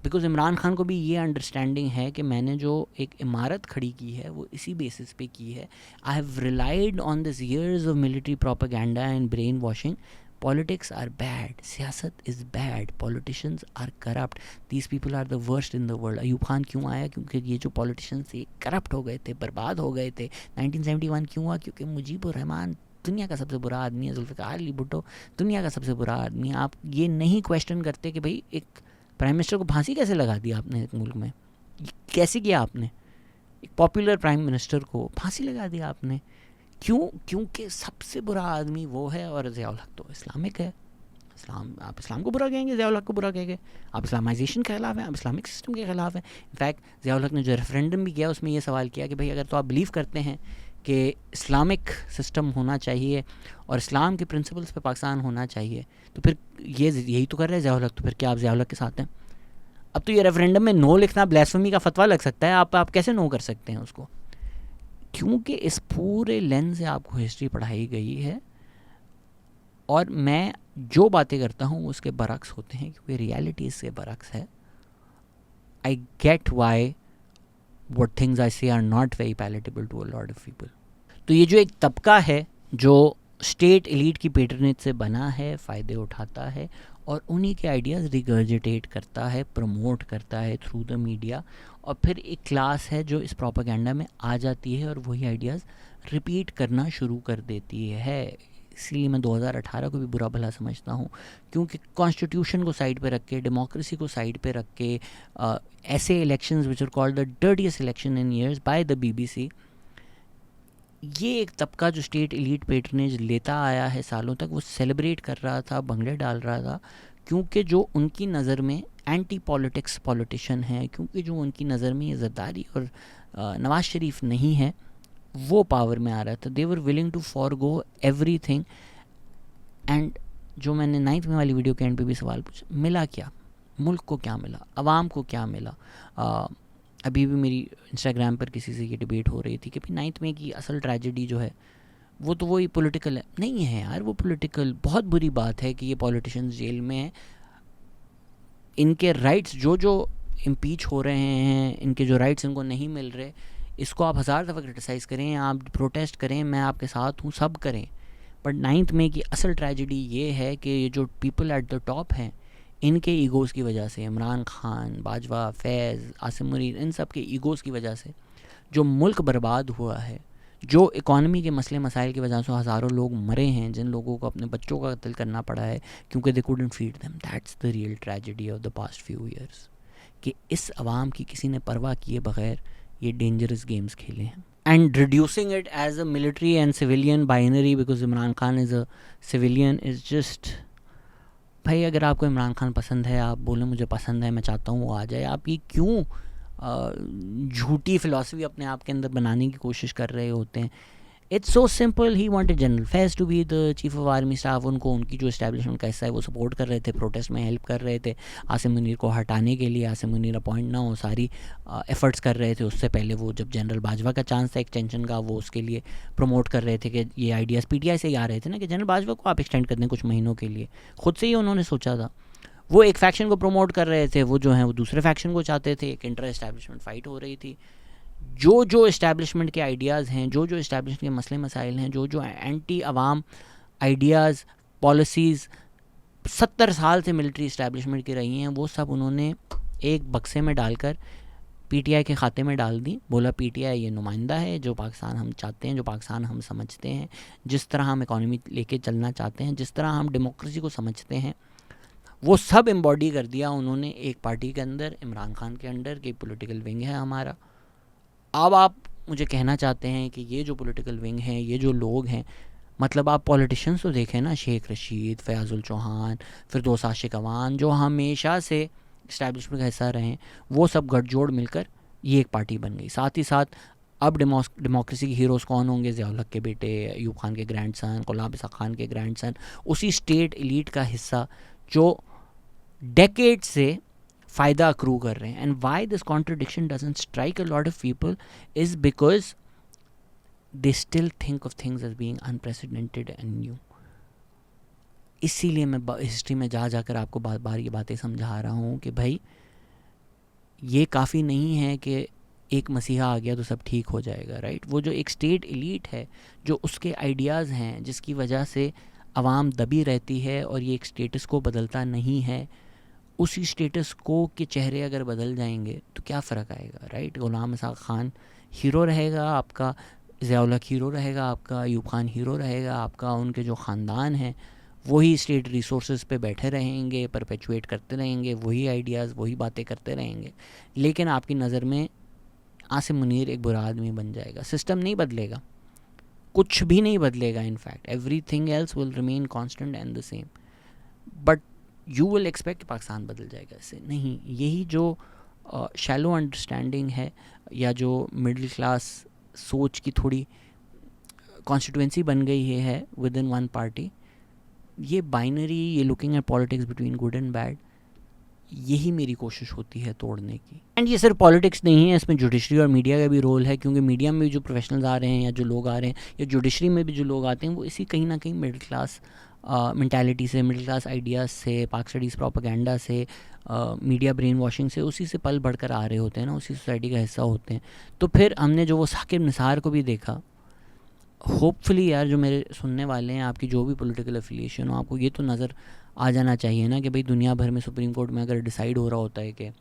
बिकॉज इमरान खान को भी ये अंडरस्टैंडिंग है कि मैंने जो एक इमारत खड़ी की है वो इसी बेसिस पे की है। I have relied on this years of military propaganda and brain washing. Politics are bad, सियासत is bad, politicians are corrupt, these people are the worst in the world। Ayub Khan क्यों आया? क्योंकि ये जो politicians थे करप्ट हो गए थे, बर्बाद हो गए थे। 1971 क्यों हुआ? क्योंकि मुजीबुर रहमान दुनिया का सबसे बुरा आदमी है, जुल्फ़िकार अली भुट्टो दुनिया का सबसे बुरा आदमी है। आप ये नहीं क्वेश्चन करते कि भाई एक प्राइम मिनिस्टर को फांसी कैसे लगा दी आपने एक मुल्क में, कैसे किया आपने? एक पॉपुलर प्राइम मिनिस्टर को फांसी लगा दिया आपने, क्यों? क्योंकि सबसे बुरा आदमी वो है और ज़ियाउल हक तो इस्लामिक है। आप इस्लाम को बुरा कहेंगे, ज़ियाउल हक को बुरा कहेंगे? आप इस्लामाइजेशन के खिलाफ हैं, आप इस्लामिक सिस्टम के खिलाफ हैं। इनफैक्ट ज़ियाउल हक ने जो रेफरेंडम भी किया उसमें ये सवाल किया कि भाई अगर तो आप बिलीव करते हैं कि इस्लामिक सिस्टम होना चाहिए और इस्लाम के प्रिंसिपल्स पे पाकिस्तान होना चाहिए, तो फिर यही तो कर रहे हैं ज़ियाउल हक, तो फिर क्या आप ज़ियाउल हक के साथ हैं? अब तो ये रेफरेंडम में नो लिखना ब्लास्फेमी का फतवा लग सकता है, आप कैसे नो कर सकते हैं उसको? क्योंकि इस पूरे लेंस से आपको हिस्ट्री पढ़ाई गई है और मैं जो बातें करता हूँ उसके बरक्स होते हैं, क्योंकि रियलिटी इससे बरक्स है। I get why what things I say are not very palatable to a lot of people. तो ये जो एक तबका है जो स्टेट एलीट की पेटर्नेज से बना है, फ़ायदे उठाता है और उन्हीं के आइडियाज़ रिगर्जिटेट करता है, प्रमोट करता है थ्रू द मीडिया, और फिर एक क्लास है जो इस प्रोपेगेंडा में आ जाती है और वही आइडियाज़ रिपीट करना शुरू कर देती है. इसीलिए मैं 2018 को भी बुरा भला समझता हूँ, क्योंकि कॉन्स्टिट्यूशन को साइड पे रख के, डेमोक्रेसी को साइड पे रख के, ऐसे elections which are called the dirtiest election in years by the BBC, ये एक तबका जो स्टेट एलीट पेट्रनेज लेता आया है सालों तक, वो सेलिब्रेट कर रहा था, भंगड़े डाल रहा था, क्योंकि जो उनकी नज़र में एंटी पॉलिटिक्स पॉलिटिशियन है, क्योंकि जो उनकी नज़र में ये ज़रदारी और नवाज शरीफ नहीं है, वो पावर में आ रहा था. They were willing to forgo everything. And जो मैंने 9th में वाली वीडियो के एंड पे भी सवाल पूछा, मिला क्या, मुल्क को क्या मिला, आवाम को क्या मिला. अभी भी मेरी इंस्टाग्राम पर किसी से ये डिबेट हो रही थी कि भाई 9th में की असल ट्रेजेडी जो है वो तो वही पॉलिटिकल है. नहीं है यार, वो पॉलिटिकल बहुत बुरी बात है कि ये पॉलिटिशियंस जेल में हैं. इनके राइट्स जो इम्पीच हो रहे हैं, इनके जो राइट्स इनको नहीं मिल रहे, इसको आप 1000 दफ़ा क्रिटिसाइज़ करें, आप प्रोटेस्ट करें, मैं आपके साथ हूँ, सब करें. बट 9th में की असल ट्रेजेडी ये है कि ये जो पीपल एट द टॉप हैं, इनके ईगोज़ की वजह से, इमरान खान, बाजवा, फैज़, आसिम मुनीर, इन सब के ईगोज़ की वजह से जो मुल्क बर्बाद हुआ है, जो इकॉनमी के मसले मसाइल की वजह से हज़ारों लोग मरे हैं, जिन लोगों को अपने बच्चों का कत्ल करना पड़ा है क्योंकि they couldn't feed them. That's the real tragedy of the past few years, कि इस अवाम की किसी ने परवाह किए बगैर ये डेंजरस गेम्स खेले हैं. And reducing it as a military and civilian binary because Imran Khan is a civilian is just, भाई अगर आपको इमरान खान पसंद है, आप बोले मुझे पसंद है, मैं चाहता हूँ वो आ जाए, आप ये क्यों झूठी फ़िलासफ़ी अपने आप के अंदर बनाने की कोशिश कर रहे होते हैं. It's so simple. He wanted general Faiz to be the chief of army staff. उनको उनकी जो इस्टेब्लिशमेंट का हिस्सा है वो सपोर्ट कर रहे थे, प्रोटेस्ट में हेल्प कर रहे थे. आसिम मुनीर को हटाने के लिए, आसिम मुनीर अपॉइंट ना हो, सारी एफ़र्ट्स कर रहे थे. उससे पहले वो जब जनरल बाजवा का चांस था एक्सटेंशन का, वो उसके लिए प्रमोट कर रहे थे कि ये आइडियाज़ PTI से ही आ रहे थे ना कि जनरल बाजवा को आप एक्सटेंड कर दें कुछ महीनों के लिए. खुद से ही उन्होंने सोचा था. वो एक फैक्शन को प्रमोट कर रहे थे, वो जो है वो दूसरे फैक्शन को चाहते थे. एक इंटर एस्टैब्लिशमेंट फ़ाइट हो रही थी. जो इस्टेब्लिशमेंट के आइडियाज़ हैं, जो इस्टेब्लिशमेंट के मसले मसाइल हैं, जो एंटी अवाम आइडियाज़, पॉलिसीज़ 70 साल से मिलिट्री इस्टेब्लिशमेंट की रही हैं, वो सब उन्होंने एक बक्से में डालकर PTI के खाते में डाल दी. बोला PTI ये नुमाइंदा है जो पाकिस्तान हम चाहते हैं, जो पाकिस्तान हम समझते हैं, जिस तरह हम इकॉनमी लेके चलना चाहते हैं, जिस तरह हम डेमोक्रेसी को समझते हैं, वो सब एम्बॉडी कर दिया उन्होंने एक पार्टी के अंदर, इमरान खान के अंडर, कि पॉलिटिकल विंग है हमारा. अब आप मुझे कहना चाहते हैं कि ये जो पॉलिटिकल विंग है, ये जो लोग हैं, मतलब आप पॉलिटिशियंस तो देखें ना, शेख रशीद, फयाजुल चौहान, फिरदौस आशिक अवान, जो हमेशा से इस्टेब्लिशमेंट का हिस्सा रहे हैं, वो सब गठजोड़ मिलकर ये एक पार्टी बन गई. साथ ही साथ अब डेमोक्रेसी के हीरोज़ कौन होंगे? ज़ियाउल हक के बेटे, अयूब खान के ग्रैंडसन, गुलाम इसाक खान के ग्रैंडसन, उसी स्टेट एलीट का हिस्सा जो डेकेड से फ़ायदा अक्रू कर रहे हैं. And why this contradiction doesn't strike a lot of people is because they still think of things as being unprecedented and new. इसीलिए मैं हिस्ट्री में जाकर आपको बार बार ये बातें समझा रहा हूँ कि भाई ये काफ़ी नहीं है कि एक मसीहा आ गया तो सब ठीक हो जाएगा, राइट. वो जो एक स्टेट एलीट है, जो उसके आइडियाज़ हैं, जिसकी वजह से आवाम दबी रहती है और ये एक स्टेटस को बदलता नहीं है, उसी स्टेटस को के चेहरे अगर बदल जाएंगे तो क्या फ़र्क आएगा, राइट. गुलाम इसाक खान हीरो रहेगा आपका, ज़ियाउल हक हीरो रहेगा आपका, अयूब खान हीरो रहेगा आपका, उनके जो ख़ानदान हैं वही स्टेट रिसोर्सेज पे बैठे रहेंगे, परपेचुएट करते रहेंगे, वही आइडियाज़, वही बातें करते रहेंगे. लेकिन आपकी नज़र में आसिम मुनीर एक बुरा आदमी बन जाएगा. सिस्टम नहीं बदलेगा, कुछ भी नहीं बदलेगा. In fact everything else will remain constant and the same. But you will expect Pakistan बदल जाएगा. इससे नहीं. यही जो शैलो अंडरस्टैंडिंग है, या जो मिडिल क्लास सोच की थोड़ी कॉन्स्टिट्यूंसी बन गई है विद इन वन पार्टी, ये बाइनरी, ये looking at politics between good and bad, यही मेरी कोशिश होती है तोड़ने की. एंड ये सिर्फ पॉलिटिक्स नहीं है, इसमें जुडिशरी और मीडिया का भी रोल है, क्योंकि मीडिया में भी जो प्रोफेशनल्स आ रहे हैं, या जो लोग आ रहे हैं, या जुडिशरी में भी जो लोग आते हैं, वो इसी कहीं ना कहीं मिडिल क्लास मेंटालिटी से, मिडिल क्लास आइडियाज़ से, पाक स्टडीज़ प्रोपेगेंडा से, मीडिया ब्रेन वॉशिंग से, उसी से पल बढ़कर आ रहे होते हैं ना, उसी सोसाइटी का हिस्सा होते हैं। तो फिर हमने जो वो साकिब निसार को भी देखा, होपफुली यार जो मेरे सुनने वाले हैं, आपकी जो भी पॉलिटिकल एफिलिएशन हो, आपको ये तो नज़र आ जाना चाहिए ना कि भाई दुनिया भर में सुप्रीम कोर्ट में अगर डिसाइड हो रहा होता है कि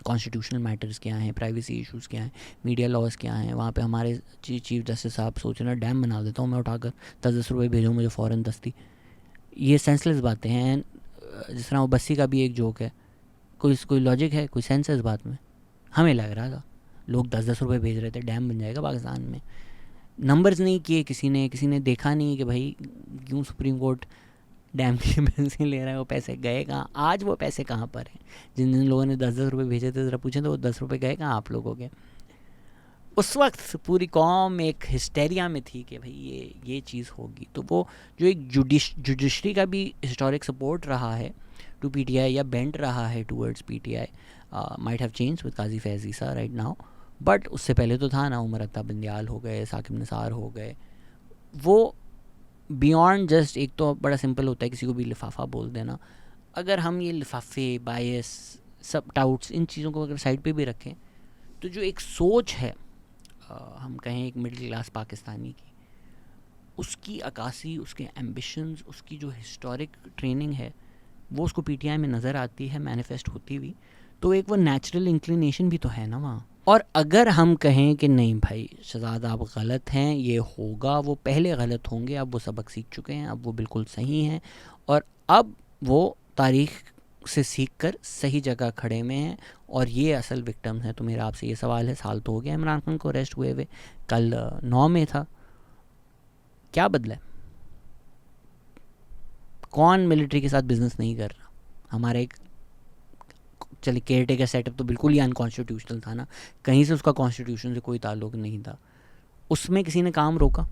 कॉन्स्टिट्यूशनल मैटर्स क्या हैं, प्राइवेसी इश्यूज़ क्या हैं, मीडिया लॉज क्या हैं, वहाँ पे हमारे चीफ जस्टिस साहब सोच रहे हैं डैम बना देता हूँ मैं उठाकर, 10-10 रुपये भेजो मुझे फ़ौरन दस्ती। ये सेंसलेस बातें हैं। जिस तरह वो बस्सी का भी एक जोक है, कोई लॉजिक है, कोई सेंस है इस बात में? हमें लग रहा था लोग 10-10 रुपये भेज रहे थे, डैम बन जाएगा पाकिस्तान में। नंबर्स नहीं किए किसी ने देखा नहीं कि भाई क्यों सुप्रीम कोर्ट डैम के पैसे ले रहा है, वो पैसे गए कहाँ? आज वो पैसे कहाँ पर हैं? जिन जिन लोगों ने 10-10 रुपये भेजे थे, ज़रा पूछें तो वो 10 रुपये गए कहाँ आप लोगों के? उस वक्त पूरी कौम एक हिस्टेरिया में थी कि भाई ये चीज़ होगी। तो वो जो एक जुडिशरी का भी हिस्टोरिक सपोर्ट रहा है टू पीटीआई, या बेंड रहा है towards PTI, might have change with Qazi Faiz Isa right now, but उससे पहले तो था ना, उमर अत्ता बंदियाल हो गए, साकिब निसार हो गए। वो बियॉन्ड जस्ट, एक तो बड़ा सिंपल होता है किसी को भी लिफाफा बोल देना। अगर हम ये लिफाफे, बायस, सब डाउट्स, इन चीज़ों को अगर साइड पे भी रखें, तो जो एक सोच है, हम कहें एक मिडिल क्लास पाकिस्तानी की, उसकी अक्कासी, उसके एम्बिशंस, उसकी जो हिस्टोरिक ट्रेनिंग है, वो उसको पीटीआई में नज़र आती है, मैनिफेस्ट होती हुई। तो एक वो नेचुरल इंक्लिनेशन भी तो है ना वहाँ। और अगर हम कहें कि नहीं भाई शहजाद आप गलत हैं, ये होगा, वो पहले गलत होंगे, अब वो सबक सीख चुके हैं, अब वो बिल्कुल सही हैं, और अब वो तारीख़ से सीख कर सही जगह खड़े में हैं, और ये असल विक्टिम है। तो मेरा आपसे ये सवाल है, साल तो हो गया इमरान खान को अरेस्ट हुए हुए, कल 9 में था, क्या बदला है? कौन मिलिट्री के साथ बिजनेस नहीं कर रहा? हमारा एक चलिए केयर टेकर सेटअप तो बिल्कुल ही अनकॉन्स्टिट्यूशनल था ना, कहीं से उसका कॉन्स्टिट्यूशन से कोई ताल्लुक नहीं था। उसमें किसी ने काम रोका?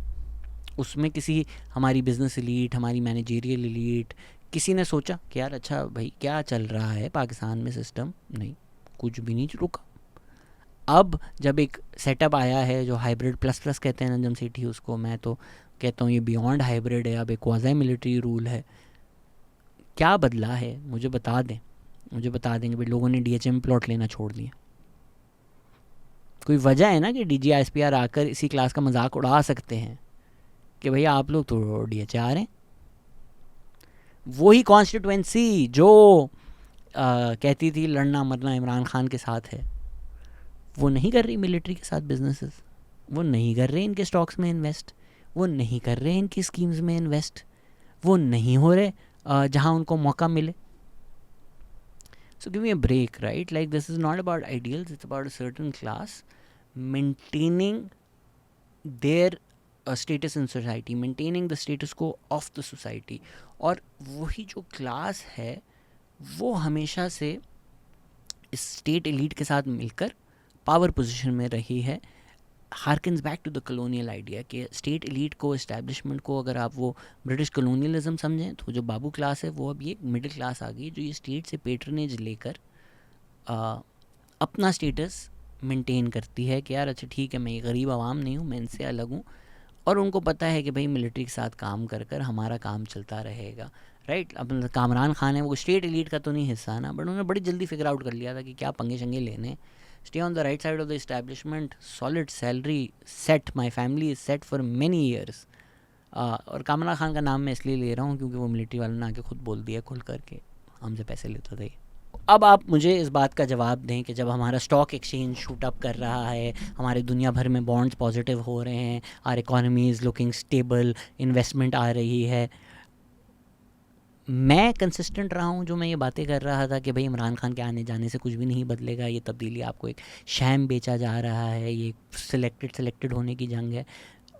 उसमें किसी हमारी बिज़नेस एलीट, हमारी मैनेजरियल एलीट, किसी ने सोचा कि यार अच्छा भाई क्या चल रहा है पाकिस्तान में सिस्टम? नहीं, कुछ भी नहीं रुका। अब जब एक सेटअप आया है जो हाइब्रिड प्लस प्लस कहते हैं नजम सेठी उसको, मैं तो कहता हूँ ये बियॉन्ड हाइब्रिड है, अब एक क्वाज़ी मिलिट्री रूल है। क्या बदला है मुझे बता दें, मुझे बता देंगे भाई लोगों ने डीएचएम प्लॉट लेना छोड़ दिया। कोई वजह है ना कि डीजी आईएसपीआर आकर इसी क्लास का मजाक उड़ा सकते हैं कि भैया आप लोग तो डीएचए आ रहे हैं। वही कॉन्स्टिट्यूएंसी जो कहती थी लड़ना मरना इमरान खान के साथ है, वो नहीं कर रही मिलिट्री के साथ बिजनेसेस, वो नहीं कर रहे इनके स्टॉक्स में इन्वेस्ट, वो नहीं कर रहे इनकी स्कीम्स में इन्वेस्ट, वो नहीं हो रहे जहाँ उनको मौका मिले। So give me a break, right? Like this is not about ideals, it's about a certain class maintaining their status in society, maintaining the status quo of the society. और वही जो क्लास है वो हमेशा से इस स्टेट एलीट के साथ मिलकर पावर पोजीशन में रही है। Harkens back to the colonial idea कि स्टेट एलीट को, इस्टेब्लिशमेंट को अगर आप वो ब्रिटिश कलोनियलिज्म समझें, तो जो बाबू क्लास है वो अब ये मिडिल क्लास आ गई जो ये स्टेट से पेट्रनेज लेकर अपना स्टेटस मेंटेन करती है कि यार अच्छा ठीक है मैं ये गरीब आवाम नहीं हूँ, मैं इनसे अलग हूँ, और उनको पता है कि भाई मिलिट्री के साथ काम कर कर हमारा काम चलता रहेगा, राइट। अब कामरान खान है वो स्टेट एलीट का तो नहीं हिस्सा ना, बट उन्होंने बड़ी जल्दी फिगर आउट कर लिया था कि क्या पंगे शंगे लेने, stay on the right side of the establishment, solid salary set, my family is set for many years। और कामरान खान का नाम मैं इसलिए ले रहा हूँ क्योंकि वो मिलिट्री वाले ने आके खुद बोल दिया खुल करके हमसे पैसे लेते थे। अब आप मुझे इस बात का जवाब दें कि जब हमारा स्टॉक एक्सचेंज शूट अप कर रहा है, हमारे दुनिया भर में बॉन्ड्स पॉजिटिव हो रहे हैं, our economy is looking stable, investment आ रही है, मैं कंसिस्टेंट रहा हूँ जो मैं ये बातें कर रहा था कि भाई इमरान खान के आने जाने से कुछ भी नहीं बदलेगा, ये तब्दीली आपको एक शैम बेचा जा रहा है, ये सिलेक्टेड होने की जंग है,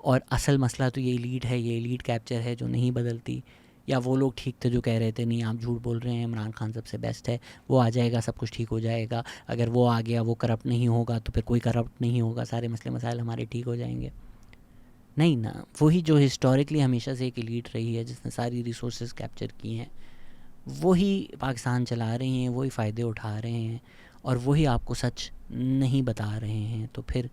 और असल मसला तो ये एलीट है, ये एलीट कैप्चर है जो नहीं बदलती, या वो लोग ठीक थे जो कह रहे थे नहीं आप झूठ बोल रहे हैं, इमरान खान सबसे बेस्ट है, वो आ जाएगा सब कुछ ठीक हो जाएगा, अगर वो आ गया वो करप्ट नहीं होगा तो फिर कोई करप्ट नहीं होगा, सारे मसले मसाइल हमारे ठीक हो जाएंगे। नहीं ना, वही जो हिस्टोरिकली हमेशा से एक एलीट रही है जिसने सारी रिसोर्सेज कैप्चर की हैं, वही पाकिस्तान चला रही हैं, वही फ़ायदे उठा रहे हैं, और वही आपको सच नहीं बता रहे हैं। तो फिर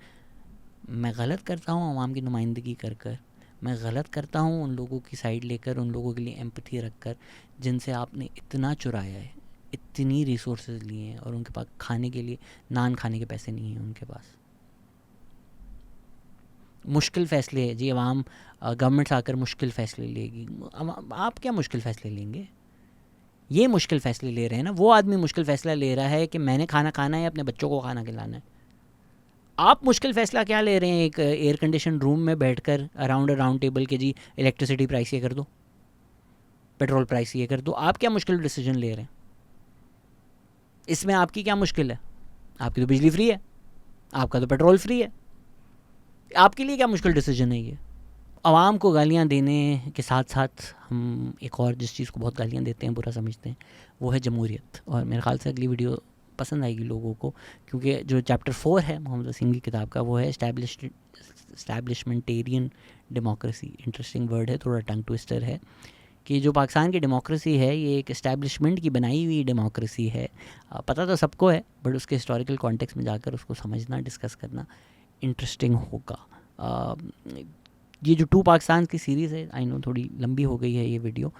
मैं गलत करता हूँ आवाम की नुमाइंदगी कर कर, मैं गलत करता हूँ उन लोगों की साइड लेकर, उन लोगों के लिए एम्पैथी रखकर जिनसे आपने इतना चुराया है, इतनी रिसोर्सेज लिए हैं और उनके पास खाने के लिए, नान खाने के पैसे नहीं हैं उनके पास। मुश्किल फ़ैसले जी, अवाम गवर्नमेंट्स आकर मुश्किल फ़ैसले लेगी। आप क्या मुश्किल फ़ैसले लेंगे? ये मुश्किल फ़ैसले ले रहे हैं ना, वो आदमी मुश्किल फ़ैसला ले रहा है कि मैंने खाना खाना है, अपने बच्चों को खाना खिलाना है। आप मुश्किल फ़ैसला क्या ले रहे हैं एक एयर कंडीशन रूम में बैठकर अराउंड राउंड टेबल के, जी इलेक्ट्रिसिटी प्राइस ये कर दो, पेट्रोल प्राइस ये कर दो। आप क्या मुश्किल डिसीजन ले रहे हैं? इसमें आपकी क्या मुश्किल है? आपकी तो बिजली फ्री है, आपका तो पेट्रोल फ्री है, आपके लिए क्या मुश्किल डिसीजन है ये? आवाम को गालियाँ देने के साथ साथ हम एक और जिस चीज़ को बहुत गालियाँ देते हैं, बुरा समझते हैं, वो है जमहूरियत। और मेरे ख्याल से अगली वीडियो पसंद आएगी लोगों को, क्योंकि जो चैप्टर 4 है मोहम्मद वसीम की किताब का, वो है एस्टैब्लिशमेंटेरियन डेमोक्रेसी। इंटरेस्टिंग वर्ड है, थोड़ा टंग ट्विस्टर है कि जो पाकिस्तान की डेमोक्रेसी है ये एक एस्टैब्लिशमेंट की बनाई हुई डेमोक्रेसी है। पता तो सबको है, बट उसके हिस्टोरिकल कॉन्टेक्स्ट में जाकर उसको समझना, डिस्कस करना इंटरेस्टिंग होगा। ये जो 2 पाकिस्तान की सीरीज़ है, आई नो थोड़ी लंबी हो गई है ये वीडियो,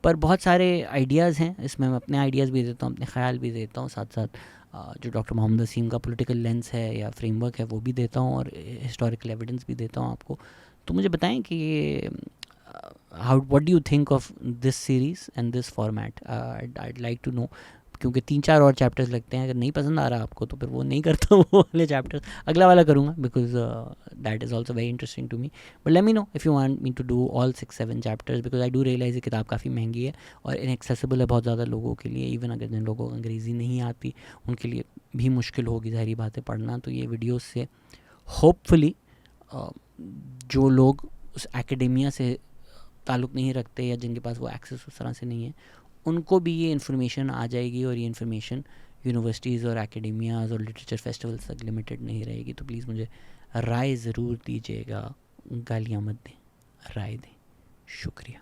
पर बहुत सारे आइडियाज़ हैं इसमें। मैं अपने आइडियाज़ भी देता हूँ, अपने ख़्याल भी देता हूँ, साथ साथ जो डॉक्टर मोहम्मद वसीम का पॉलिटिकल लेंस है या फ्रेमवर्क है वो भी देता हूँ, और हिस्टोरिकल एविडेंस भी देता हूँ आपको। तो मुझे बताएं कि ये what do you think of this series and this format? I'd like to know, क्योंकि 3-4 और चैप्टर्स लगते हैं। अगर नहीं पसंद आ रहा आपको तो फिर वो नहीं करता हूँ वो वाले चैप्टर्स, अगला वाला करूँगा, because that is also very interesting to me. But let me know if you want me to do all 6-7 chapters, because I do realise ये किताब काफ़ी महंगी है और इनएक्सेसिबल है बहुत ज़्यादा लोगों के लिए। इवन अगर जिन लोगों को अंग्रेज़ी नहीं आती उनके लिए भी मुश्किल होगी ज़ाहिर बात है पढ़ना। तो ये वीडियोज़ से होपफुली जो लोग उस एकेडेमिया से ताल्लुक़ नहीं रखते या जिनके पास वो एक्सेस उस तरह से नहीं है, उनको भी ये इन्फॉर्मेशन आ जाएगी, और ये इन्फॉर्मेशन यूनिवर्सिटीज़ और एकेडेमियाज़ और लिटरेचर फेस्टिवल्स तक लिमिटेड नहीं रहेगी। तो प्लीज़ मुझे राय ज़रूर दीजिएगा, गालियाँ मत दें, राय दें। शुक्रिया।